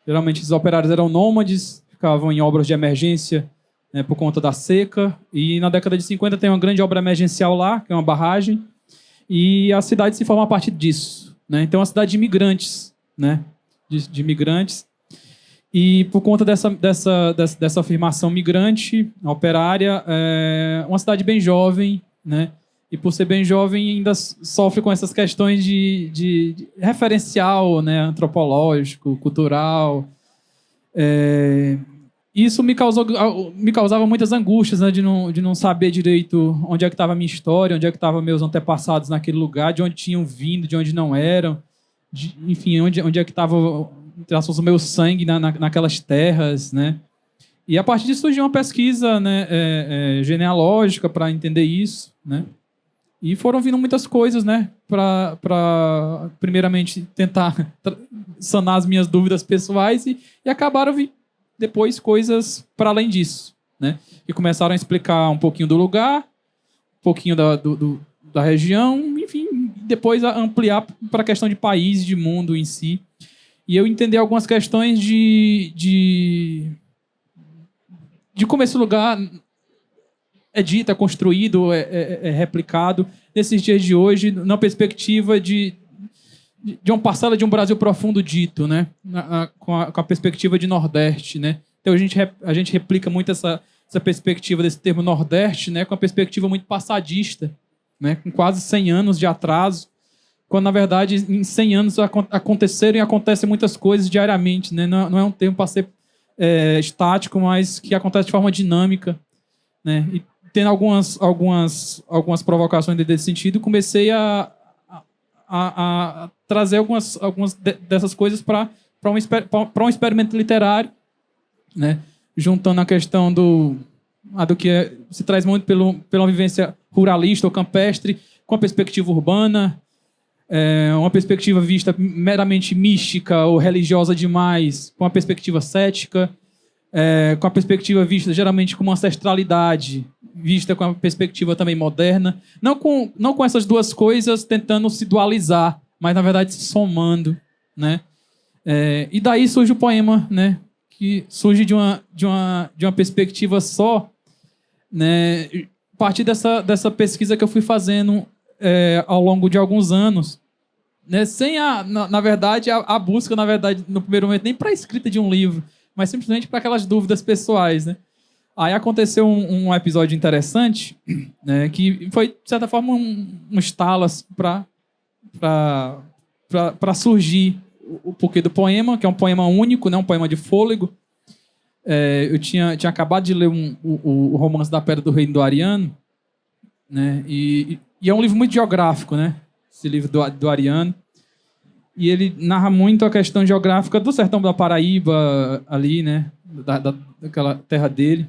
C: geralmente os operários eram nômades, ficavam em obras de emergência, né, por conta da seca, e na década de 50 tem uma grande obra emergencial lá, que é uma barragem, e a cidade se forma a partir disso, né, então é uma cidade de imigrantes, né, de imigrantes, e por conta dessa afirmação migrante, operária, é uma cidade bem jovem, né, e por ser bem jovem ainda sofre com essas questões de referencial, né, antropológico, cultural. Isso me causava muitas angústias, né, de não saber direito onde é que estava a minha história, onde é que estavam meus antepassados naquele lugar, de onde tinham vindo, de onde não eram, enfim, onde é que estava o meu sangue naquelas terras, né? E a partir disso surgiu uma pesquisa, né, genealógica para entender isso, né? E foram vindo muitas coisas, né, para primeiramente tentar sanar as minhas dúvidas pessoais e acabaram vindo depois coisas para além disso, né? E começaram a explicar um pouquinho do lugar, um pouquinho da região, enfim, depois a ampliar para a questão de país, de mundo em si. E eu entender algumas questões de como esse lugar é dito, é construído, é replicado nesses dias de hoje, na perspectiva de uma parcela de um Brasil profundo dito, né? Com a perspectiva de Nordeste, né? Então a gente replica muito essa perspectiva desse termo Nordeste, né? Com a perspectiva muito passadista, né? Com quase 100 anos de atraso, quando na verdade em 100 anos aconteceram e acontecem muitas coisas diariamente, né? Não é um termo para ser estático, mas que acontece de forma dinâmica, né? E tendo algumas provocações desse sentido, comecei a trazer algumas dessas coisas para um experimento literário, né? Juntando a questão do que se traz muito pela vivência ruralista ou campestre com a perspectiva urbana, uma perspectiva vista meramente mística ou religiosa demais, com a perspectiva cética, com a perspectiva vista geralmente como ancestralidade, vista com a perspectiva também moderna, não com essas duas coisas tentando se dualizar, mas na verdade se somando, né? E daí surge o poema, né? Que surge de uma perspectiva só, né? A partir dessa pesquisa que eu fui fazendo ao longo de alguns anos, né? Sem na verdade a busca, na verdade, no primeiro momento nem para a escrita de um livro, mas simplesmente para aquelas dúvidas pessoais, né? Aí aconteceu um episódio interessante, né, que foi, de certa forma, um estalo assim, para surgir o porquê do poema, que é um poema único, né, um poema de fôlego. Eu tinha acabado de ler o Romance da Pedra do Reino do Ariano, né, e é um livro muito geográfico, né, esse livro do Ariano. E ele narra muito a questão geográfica do sertão da Paraíba, ali, né, daquela terra dele.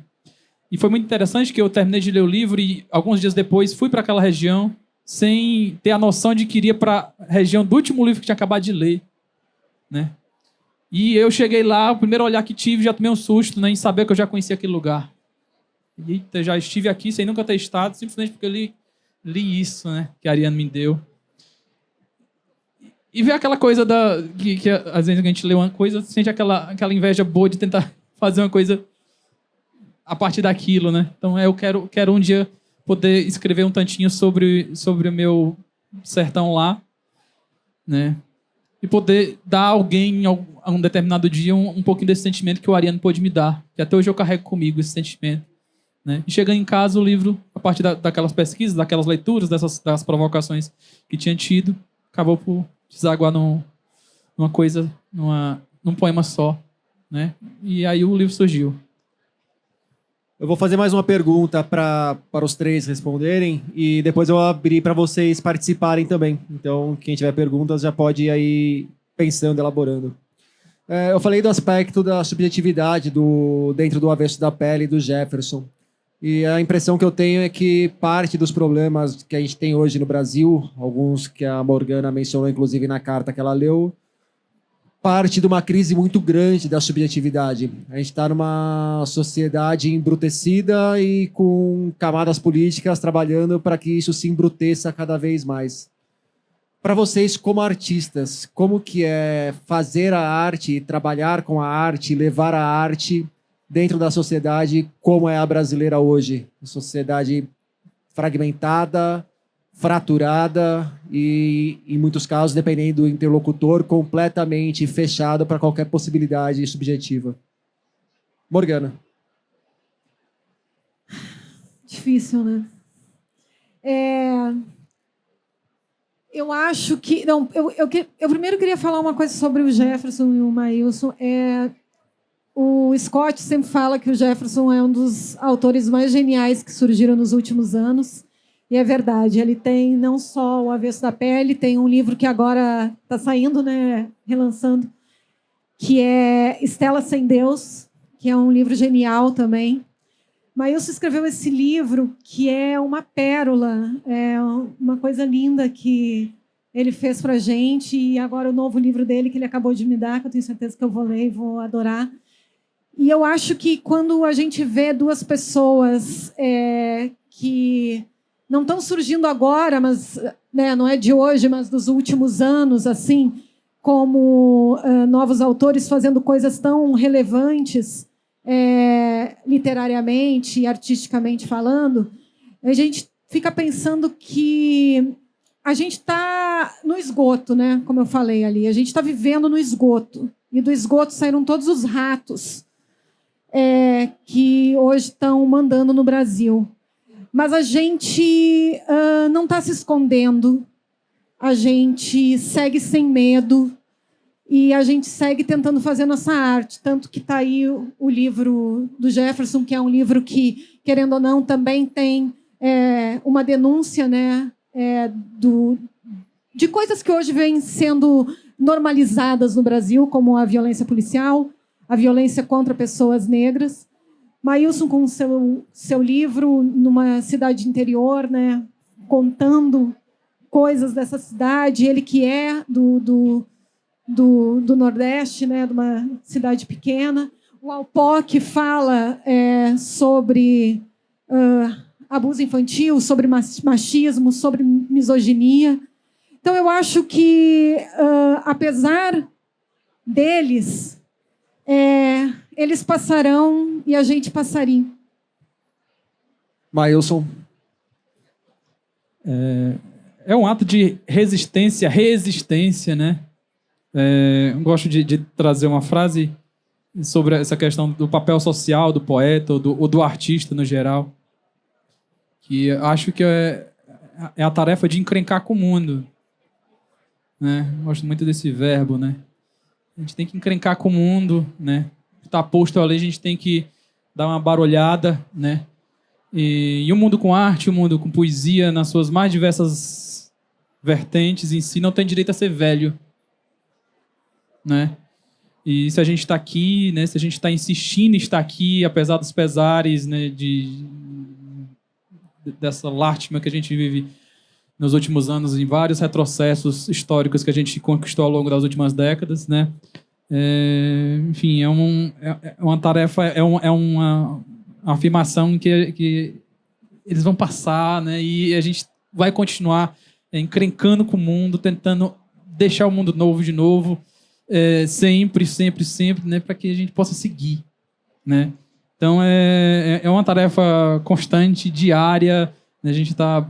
C: E foi muito interessante que eu terminei de ler o livro e alguns dias depois fui para aquela região sem ter a noção de que iria para a região do último livro que tinha acabado de ler, né? E eu cheguei lá, o primeiro olhar que tive, já tomei um susto, né, em saber que eu já conhecia aquele lugar. E já estive aqui sem nunca ter estado, simplesmente porque eu li isso, né, que a Ariane me deu. E ver aquela coisa que às vezes a gente lê uma coisa, sente aquela inveja boa de tentar fazer uma coisa a partir daquilo, né? Então eu quero um dia poder escrever um tantinho sobre o meu sertão lá, né? E poder dar a alguém a um determinado dia um pouquinho desse sentimento que o Ariano pôde me dar. Que até hoje eu carrego comigo esse sentimento, né? E chegando em casa, o livro, a partir daquelas pesquisas, daquelas leituras, das provocações que tinha tido, acabou por desaguar numa coisa, num poema só, né? E aí o livro surgiu.
A: Eu vou fazer mais uma pergunta para os três responderem e depois eu vou abrir para vocês participarem também. Então, quem tiver perguntas já pode ir aí pensando, elaborando. Eu falei do aspecto da subjetividade dentro do Avesso da Pele do Jefferson. E a impressão que eu tenho é que parte dos problemas que a gente tem hoje no Brasil, alguns que a Morgana mencionou, inclusive na carta que ela leu, parte de uma crise muito grande da subjetividade. A gente está numa sociedade embrutecida e com camadas políticas trabalhando para que isso se embruteça cada vez mais. Para vocês, como artistas, como que é fazer a arte, trabalhar com a arte, levar a arte dentro da sociedade como é a brasileira hoje? Uma sociedade fragmentada, fraturada e, em muitos casos, dependendo do interlocutor, completamente fechado para qualquer possibilidade subjetiva. Morgana.
D: Difícil, né? Eu acho que... Não, eu primeiro queria falar uma coisa sobre o Jefferson e o Maílson. O Scott sempre fala que o Jefferson é um dos autores mais geniais que surgiram nos últimos anos. E é verdade, ele tem não só O Avesso da Pele, tem um livro que agora está saindo, né, relançando, que é Estela Sem Deus, que é um livro genial também. Maílson escreveu esse livro, que é uma pérola, é uma coisa linda que ele fez para a gente, e agora o novo livro dele, que ele acabou de me dar, que eu tenho certeza que eu vou ler e vou adorar. E eu acho que quando a gente vê duas pessoas que não estão surgindo agora, mas né, não é de hoje, mas dos últimos anos, assim, como novos autores fazendo coisas tão relevantes, literariamente e artisticamente falando, a gente fica pensando que a gente está no esgoto, né? Como eu falei ali, a gente está vivendo no esgoto. E do esgoto saíram todos os ratos que hoje estão mandando no Brasil. Mas a gente não está se escondendo, a gente segue sem medo e a gente segue tentando fazer nossa arte. Tanto que está aí o livro do Jefferson, que é um livro que, querendo ou não, também tem uma denúncia, né, de coisas que hoje vêm sendo normalizadas no Brasil, como a violência policial, a violência contra pessoas negras. Maílson, com o seu livro, numa cidade interior, né, contando coisas dessa cidade, ele que é do Nordeste, né, de uma cidade pequena. O Alpó, que fala sobre abuso infantil, sobre machismo, sobre misoginia. Então, eu acho que, apesar deles, eles passarão e a gente passaria.
A: Maílson.
C: É um ato de resistência, né? Eu gosto de trazer uma frase sobre essa questão do papel social do poeta ou do artista no geral, que acho que é a tarefa de encrencar com o mundo, né? Gosto muito desse verbo, né? A gente tem que encrencar com o mundo, né? Está posto ali, a gente tem que dar uma barulhada, né? E o mundo com arte, o mundo com poesia, nas suas mais diversas vertentes em si, não tem direito a ser velho, né? E se a gente está aqui, né? Se a gente está insistindo em estar aqui, apesar dos pesares, né? Dessa lástima que a gente vive nos últimos anos, em vários retrocessos históricos que a gente conquistou ao longo das últimas décadas, né? Enfim, é uma tarefa, uma afirmação que eles vão passar, né? E a gente vai continuar encrencando com o mundo, tentando deixar o mundo novo de novo, sempre, né? Para que a gente possa seguir, né? Então, é uma tarefa constante, diária, né? A gente está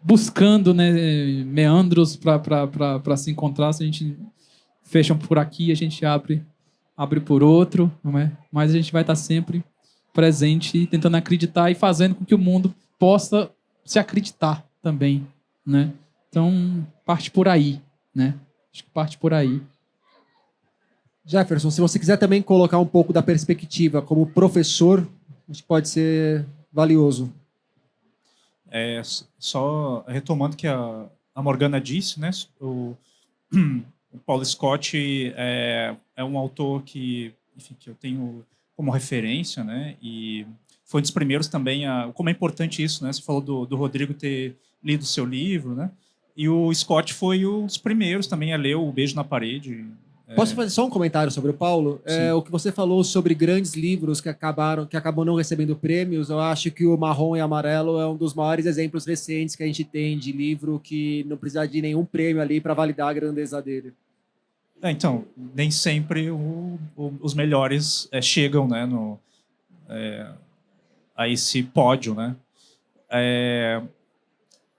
C: buscando, né, meandros para se encontrar. Se a gente fecha por aqui, a gente abre por outro, não é? Mas a gente vai estar sempre presente, tentando acreditar e fazendo com que o mundo possa se acreditar também, né? Então, parte por aí, né? Acho que parte por aí.
A: Jefferson, se você quiser também colocar um pouco da perspectiva como professor, acho que pode ser valioso.
B: Só retomando o que a Morgana disse, né? O Paulo Scott é um autor que, enfim, que eu tenho como referência, né? E foi um dos primeiros também como é importante isso, né? Você falou do Rodrigo ter lido o seu livro, né? E o Scott foi um dos primeiros também a ler O Beijo na Parede.
A: Posso fazer só um comentário sobre o Paulo? O que você falou sobre grandes livros que acabam não recebendo prêmios, eu acho que o Marrom e Amarelo é um dos maiores exemplos recentes que a gente tem de livro que não precisa de nenhum prêmio ali para validar a grandeza dele.
B: Então, nem sempre os melhores chegam, né, a esse pódio, né?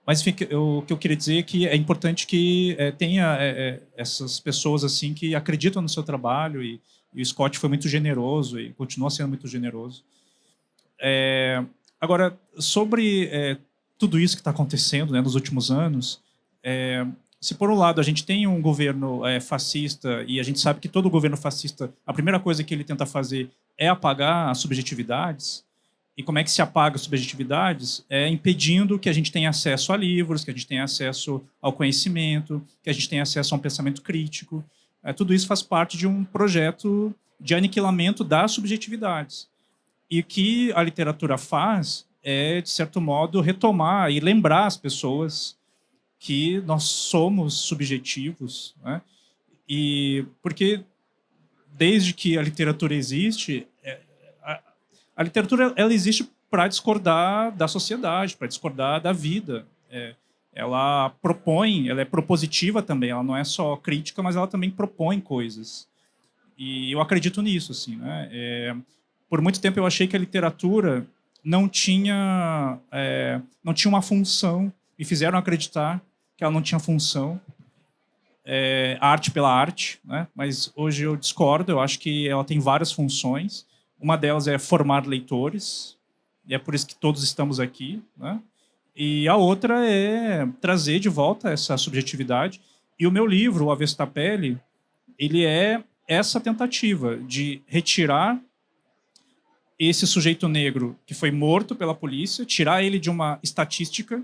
B: Mas enfim, o que eu queria dizer é que é importante que tenha essas pessoas assim que acreditam no seu trabalho, e o Scott foi muito generoso e continua sendo muito generoso. Agora, sobre tudo isso que está acontecendo, né, nos últimos anos, se por um lado a gente tem um governo fascista, e a gente sabe que todo governo fascista, a primeira coisa que ele tenta fazer é apagar as subjetividades. E como é que se apaga as subjetividades? Impedindo que a gente tenha acesso a livros, que a gente tenha acesso ao conhecimento, que a gente tenha acesso a um pensamento crítico. Tudo isso faz parte de um projeto de aniquilamento das subjetividades. E o que a literatura faz é, de certo modo, retomar e lembrar as pessoas que nós somos subjetivos, né? E porque desde que a literatura existe, a literatura ela existe para discordar da sociedade, para discordar da vida. Ela propõe, ela é propositiva também, ela não é só crítica, mas ela também propõe coisas. E eu acredito nisso, assim, né? Por muito tempo eu achei que a literatura não tinha uma função, me fizeram acreditar que ela não tinha função, arte pela arte, né? Mas hoje eu discordo, eu acho que ela tem várias funções. Uma delas é formar leitores, e é por isso que todos estamos aqui, né? E a outra é trazer de volta essa subjetividade. E o meu livro, O Avesso da Pele, ele é essa tentativa de retirar esse sujeito negro que foi morto pela polícia, tirar ele de uma estatística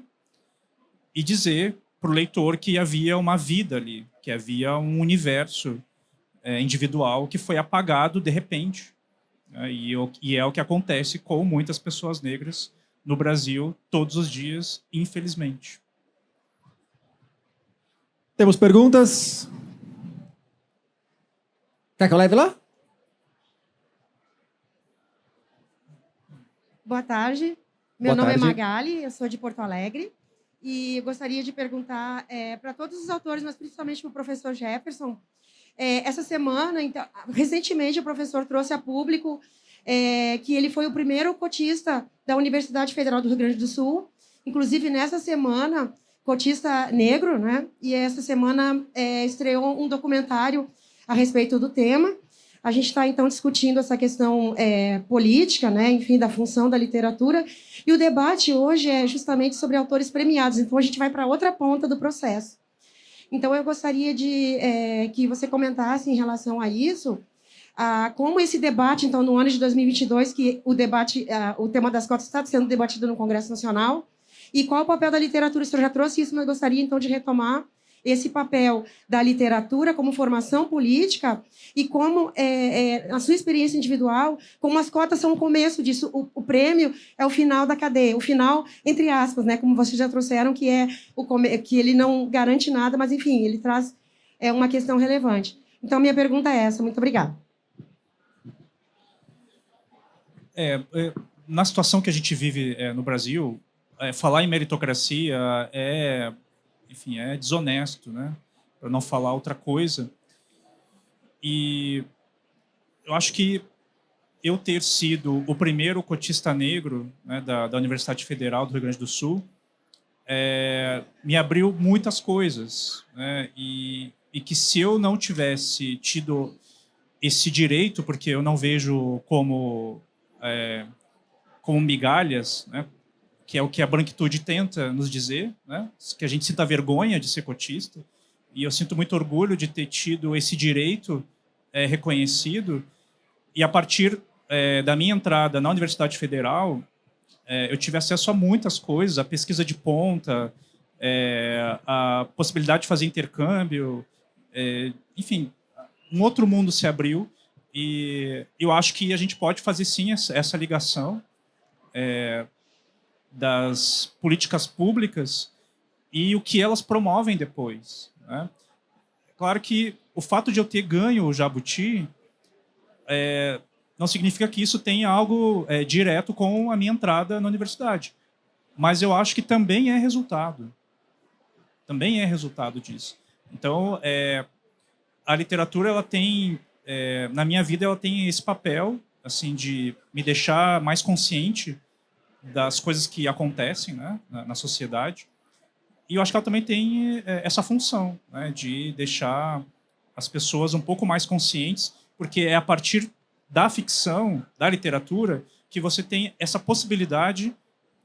B: e dizer para o leitor que havia uma vida ali, que havia um universo individual que foi apagado de repente. E é o que acontece com muitas pessoas negras no Brasil todos os dias, infelizmente.
A: Temos perguntas? Quer que eu leve lá?
E: Boa tarde. Meu nome
A: tarde.
E: é Magali, eu sou de Porto Alegre. E eu gostaria de perguntar para todos os autores, mas principalmente para o professor Jefferson. Essa semana, então, recentemente, o professor trouxe a público que ele foi o primeiro cotista da Universidade Federal do Rio Grande do Sul. Inclusive, nessa semana, cotista negro, né? E essa semana estreou um documentário a respeito do tema. A gente está, então, discutindo essa questão política, né? Enfim, da função da literatura. E o debate hoje é justamente sobre autores premiados. Então, a gente vai para outra ponta do processo. Então, eu gostaria de que você comentasse em relação a isso, como esse debate, então, no ano de 2022, que o tema das cotas está sendo debatido no Congresso Nacional, e qual o papel da literatura. O senhor já trouxe isso, mas eu gostaria, então, de retomar esse papel da literatura como formação política e como, a sua experiência individual, como as cotas são o começo disso. O prêmio é o final da cadeia, o final, entre aspas, né, como vocês já trouxeram, que que ele não garante nada, mas, enfim, ele traz uma questão relevante. Então, minha pergunta é essa. Muito obrigada.
B: Na situação que a gente vive no Brasil, falar em meritocracia enfim, é desonesto, né? Para não falar outra coisa. E eu acho que eu ter sido o primeiro cotista negro, né, da Universidade Federal do Rio Grande do Sul me abriu muitas coisas, né? E que se eu não tivesse tido esse direito, porque eu não vejo como migalhas, né? Que é o que a branquitude tenta nos dizer, né? Que a gente sinta vergonha de ser cotista, e eu sinto muito orgulho de ter tido esse direito reconhecido, e a partir da minha entrada na Universidade Federal, eu tive acesso a muitas coisas, a pesquisa de ponta, a possibilidade de fazer intercâmbio, Enfim, um outro mundo se abriu e eu acho que a gente pode fazer sim essa ligação das políticas públicas e o que elas promovem depois, né? Claro que o fato de eu ter ganho o Jabuti não significa que isso tenha algo direto com a minha entrada na universidade. Mas eu acho que também é resultado. Também é resultado disso. Então, a literatura, ela tem, na minha vida, ela tem esse papel assim, de me deixar mais consciente das coisas que acontecem, né, na sociedade. E eu acho que ela também tem essa função, né, de deixar as pessoas um pouco mais conscientes, porque é a partir da ficção, da literatura, que você tem essa possibilidade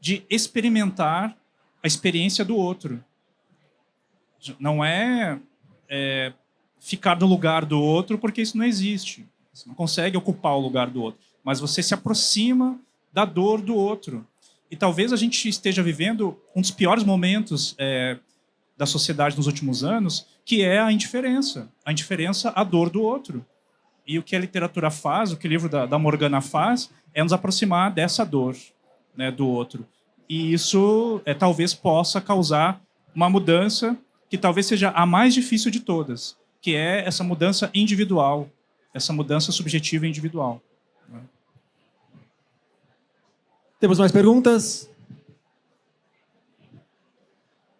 B: de experimentar a experiência do outro. Não ficar no lugar do outro, porque isso não existe. Você não consegue ocupar o lugar do outro. Mas você se aproxima da dor do outro. E talvez a gente esteja vivendo um dos piores momentos da sociedade nos últimos anos, que é a indiferença. A indiferença à dor do outro. E o que a literatura faz, o que o livro da Morgana faz, é nos aproximar dessa dor, né, do outro. E isso talvez possa causar uma mudança que talvez seja a mais difícil de todas, que é essa mudança individual, essa mudança subjetiva e individual.
A: Temos mais perguntas?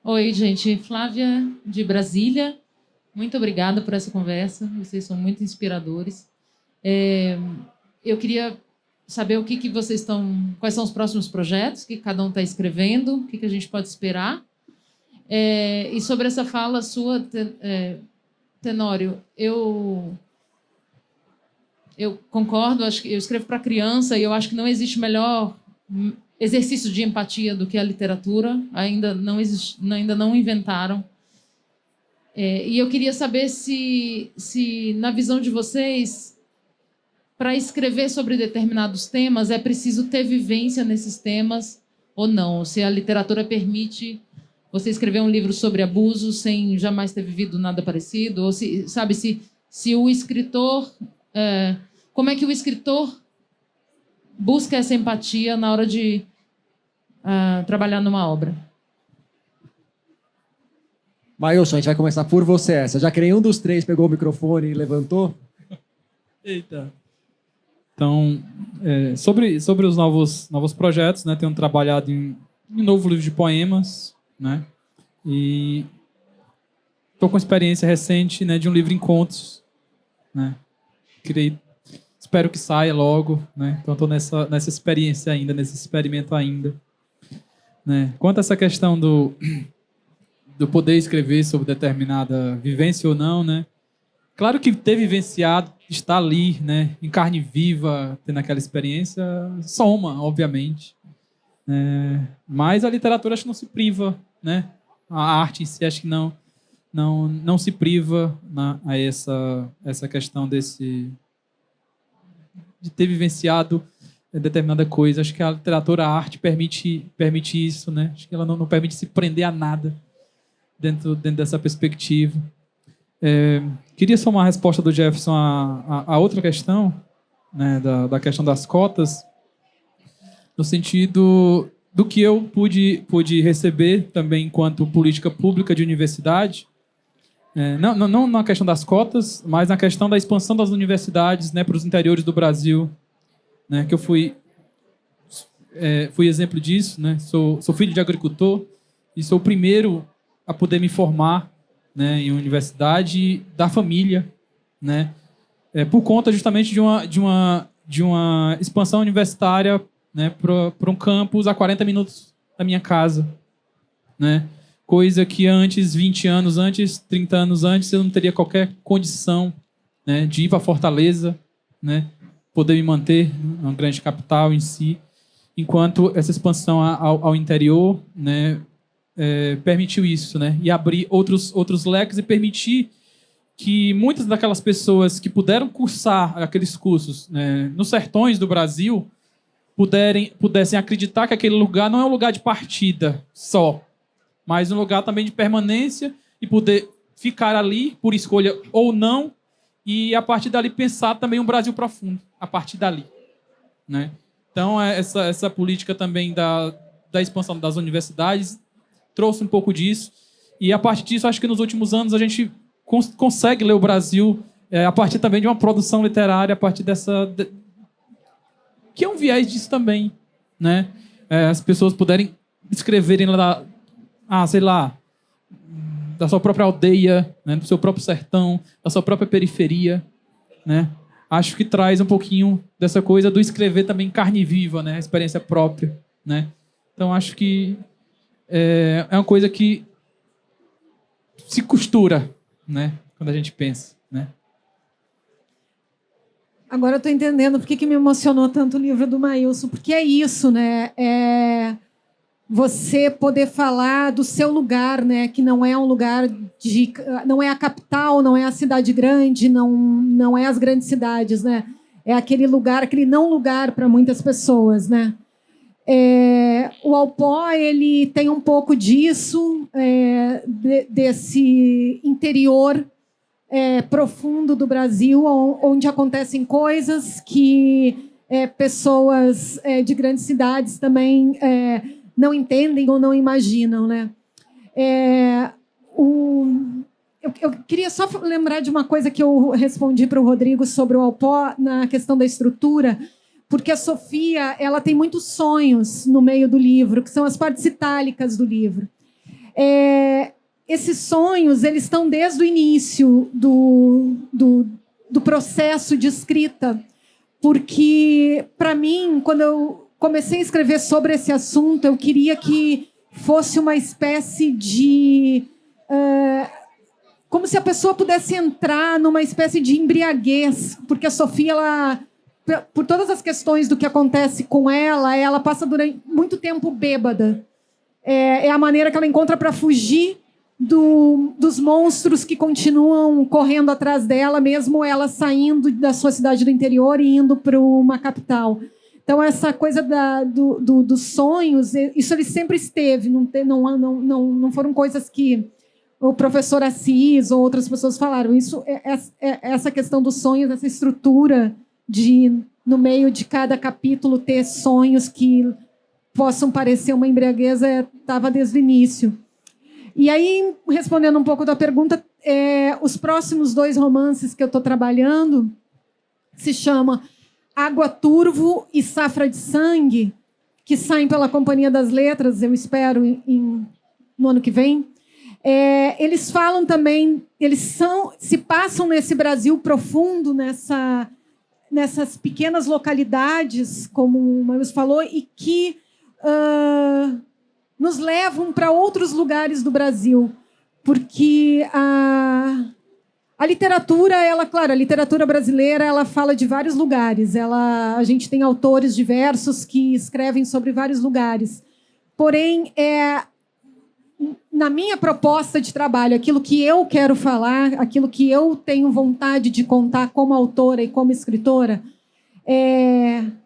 F: Oi, gente. Flávia, de Brasília. Muito obrigada por essa conversa. Vocês são muito inspiradores. Eu queria saber quais são os próximos projetos que cada um está escrevendo, o que a gente pode esperar. E sobre essa fala sua, Tenório, eu concordo, acho que eu escrevo para criança e eu acho que não existe melhor exercício de empatia do que a literatura, ainda não inventaram. E eu queria saber se na visão de vocês, para escrever sobre determinados temas, é preciso ter vivência nesses temas ou não, se a literatura permite você escrever um livro sobre abuso sem jamais ter vivido nada parecido, ou se o escritor... como é que o escritor busca essa empatia na hora de trabalhar numa obra?
A: Maílson, a gente vai começar por você essa. Já que nenhum dos três pegou o microfone e levantou.
C: Eita. Então, sobre os novos projetos, né, tenho trabalhado em um novo livro de poemas, né, e estou com experiência recente, né, de um livro em contos, né, espero que saia logo, né, então estou nessa experiência ainda, nesse experimento ainda, né. Quanto a essa questão do poder escrever sobre determinada vivência ou não, né, claro que ter vivenciado, estar ali, né, em carne viva, tendo aquela experiência, soma, obviamente. Mas a literatura acho que não se priva, né? A arte em si acho que não se priva a essa questão de ter vivenciado determinada coisa. Acho que a literatura, a arte permite isso, né? Acho que ela não permite se prender a nada dentro dessa perspectiva. Queria só uma resposta do Jefferson a outra questão, né, da questão das cotas, no sentido do que eu pude receber também enquanto política pública de universidade, não na questão das cotas, mas na questão da expansão das universidades, né, para os interiores do Brasil, né, que eu fui exemplo disso, né, sou filho de agricultor e sou o primeiro a poder me formar, né, em universidade da família, né, por conta justamente de uma expansão universitária, né, para um campus a 40 minutos da minha casa, né, coisa que antes, 20 anos antes, 30 anos antes, eu não teria qualquer condição, né, de ir para Fortaleza, né, poder me manter uma grande capital em si, enquanto essa expansão ao interior, né, permitiu isso, né? E abrir outros leques e permitir que muitas daquelas pessoas que puderam cursar aqueles cursos, né, nos sertões do Brasil pudessem acreditar que aquele lugar não é um lugar de partida só, mas um lugar também de permanência e poder ficar ali por escolha ou não, e a partir dali pensar também um Brasil profundo, a partir dali, né? Então, essa política também da expansão das universidades trouxe um pouco disso, e a partir disso, acho que nos últimos anos a gente consegue ler o Brasil a partir também de uma produção literária, a partir que é um viés disso também, né? As pessoas puderem escreverem lá, sei lá, da sua própria aldeia, né? Do seu próprio sertão, da sua própria periferia, né? Acho que traz um pouquinho dessa coisa do escrever também carne viva, né? Experiência própria, né? Então, acho que é uma coisa que se costura, né? Quando a gente pensa, né?
D: Agora eu estou entendendo por que me emocionou tanto o livro do Maílson, porque é isso, né? Você poder falar do seu lugar, né? Que não é um lugar não é a capital, não é a cidade grande, não é as grandes cidades, né? É aquele lugar, aquele não lugar para muitas pessoas, né? O Alpó, ele tem um pouco disso, desse interior profundo do Brasil, onde acontecem coisas que pessoas de grandes cidades também não entendem ou não imaginam, né? Eu queria só lembrar de uma coisa que eu respondi para o Rodrigo sobre o Alpó na questão da estrutura, porque a Sofia, ela tem muitos sonhos no meio do livro, que são as partes itálicas do livro. Esses sonhos, eles estão desde o início do processo de escrita, porque, para mim, quando eu comecei a escrever sobre esse assunto, eu queria que fosse uma espécie de... como se a pessoa pudesse entrar numa espécie de embriaguez, porque a Sofia, ela, por todas as questões do que acontece com ela passa durante muito tempo bêbada. É a maneira que ela encontra para fugir dos monstros que continuam correndo atrás dela, mesmo ela saindo da sua cidade do interior e indo para uma capital. Então, essa coisa dos sonhos, isso ele sempre esteve, não foram coisas que o professor Assis ou outras pessoas falaram. Isso, essa questão dos sonhos, essa estrutura de, no meio de cada capítulo, ter sonhos que possam parecer uma embriaguez, estava desde o início. E aí, respondendo um pouco da pergunta, os próximos 2 romances que eu estou trabalhando se chamam Água Turvo e Safra de Sangue, que saem pela Companhia das Letras, eu espero, no ano que vem. Eles falam também, se passam nesse Brasil profundo, nessas pequenas localidades, como o Maílson falou, e que nos levam para outros lugares do Brasil, porque a literatura, claro, a literatura brasileira, ela fala de vários lugares. A gente tem autores diversos que escrevem sobre vários lugares. Porém, na minha proposta de trabalho, aquilo que eu quero falar, aquilo que eu tenho vontade de contar como autora e como escritora,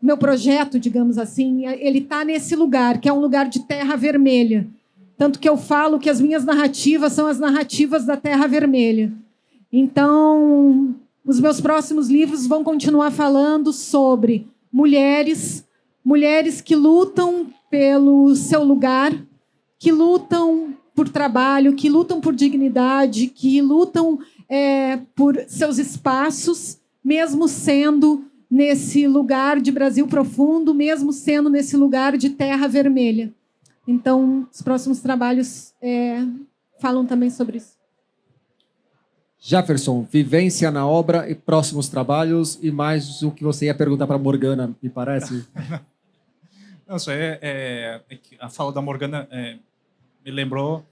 D: meu projeto, digamos assim, ele está nesse lugar, que é um lugar de terra vermelha. Tanto que eu falo que as minhas narrativas são as narrativas da terra vermelha. Então, os meus próximos livros vão continuar falando sobre mulheres que lutam pelo seu lugar, que lutam por trabalho, que lutam por dignidade, que lutam por seus espaços, mesmo sendo nesse lugar de Brasil profundo, mesmo sendo nesse lugar de terra vermelha. Então, os próximos trabalhos falam também sobre isso.
A: Jefferson, vivência na obra e próximos trabalhos, e mais o que você ia perguntar para a Morgana, me parece.
B: Não, isso a fala da Morgana me lembrou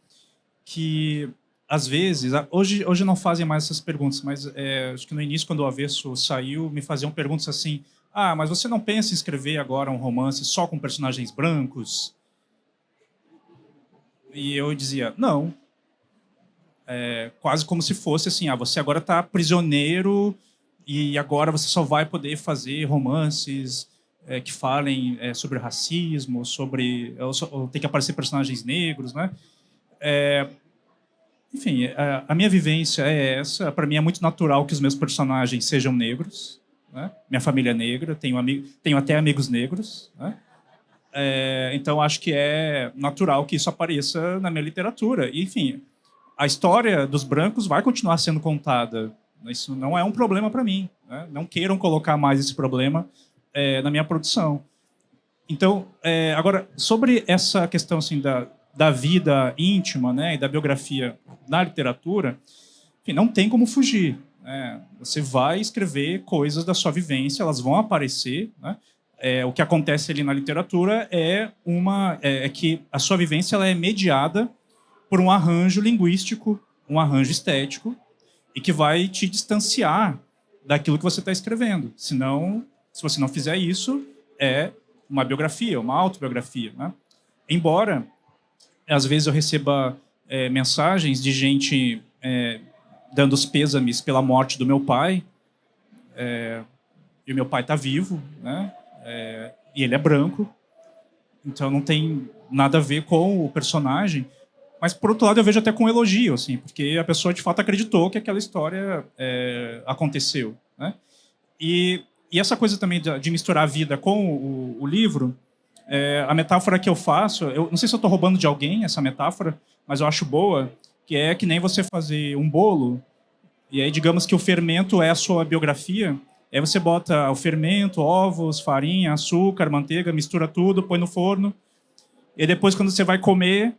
B: que, às vezes, hoje não fazem mais essas perguntas, mas acho que no início, quando o Avesso saiu, me faziam perguntas assim: mas você não pensa em escrever agora um romance só com personagens brancos? E eu dizia, não. Quase como se fosse assim, você agora está prisioneiro e agora você só vai poder fazer romances que falem sobre racismo, ou tem que aparecer personagens negros, né? Enfim, a minha vivência é essa. Para mim é muito natural que os meus personagens sejam negros, né? Minha família é negra, tenho até amigos negros, né? Então acho que é natural que isso apareça na minha literatura. E, enfim, a história dos brancos vai continuar sendo contada. Isso não é um problema para mim, né? Não queiram colocar mais esse problema na minha produção. Então, agora, sobre essa questão assim, da vida íntima, né, e da biografia na literatura, enfim, não tem como fugir, né? Você vai escrever coisas da sua vivência, elas vão aparecer, né? O que acontece ali na literatura é que a sua vivência ela é mediada por um arranjo linguístico, um arranjo estético, e que vai te distanciar daquilo que você está escrevendo. Senão, se você não fizer isso, é uma biografia, uma autobiografia, né? Embora, às vezes, eu receba mensagens de gente dando os pêsames pela morte do meu pai, e o meu pai está vivo, né? E ele é branco, então não tem nada a ver com o personagem. Mas, por outro lado, eu vejo até com elogio, assim, porque a pessoa, de fato, acreditou que aquela história aconteceu, né? E essa coisa também de misturar a vida com o livro, a metáfora que eu faço, eu não sei se eu estou roubando de alguém essa metáfora, mas eu acho boa, que é que nem você fazer um bolo, e aí digamos que o fermento é a sua biografia, aí você bota o fermento, ovos, farinha, açúcar, manteiga, mistura tudo, põe no forno, e depois quando você vai comer,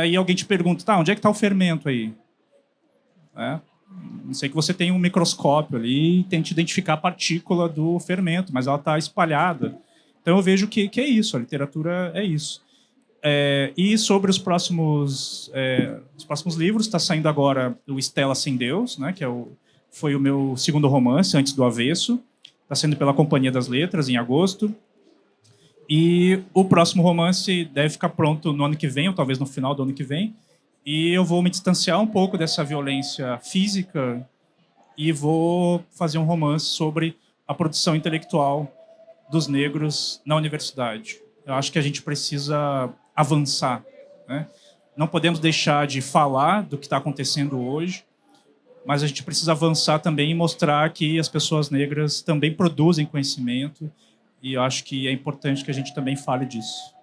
B: e alguém te pergunta, tá, onde é que está o fermento aí? Não sei que você tem um microscópio ali e tente identificar a partícula do fermento, mas ela está espalhada. Então eu vejo que é isso, a literatura é isso. E sobre os próximos livros, está saindo agora o Estela Sem Deus, né, que foi o meu segundo romance, antes do Avesso. Está saindo pela Companhia das Letras, em agosto. E o próximo romance deve ficar pronto no ano que vem, ou talvez no final do ano que vem. E eu vou me distanciar um pouco dessa violência física e vou fazer um romance sobre a produção intelectual dos negros na universidade. Eu acho que a gente precisa avançar, né? Não podemos deixar de falar do que está acontecendo hoje, mas a gente precisa avançar também e mostrar que as pessoas negras também produzem conhecimento, e eu acho que é importante que a gente também fale disso.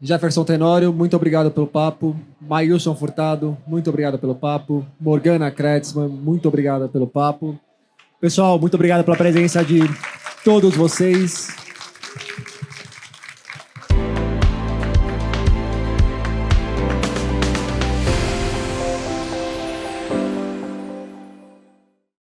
A: Jefferson Tenório, muito obrigado pelo papo. Maílson Furtado, muito obrigado pelo papo. Morgana Kretzmann, muito obrigado pelo papo. Pessoal, muito obrigado pela presença de todos vocês.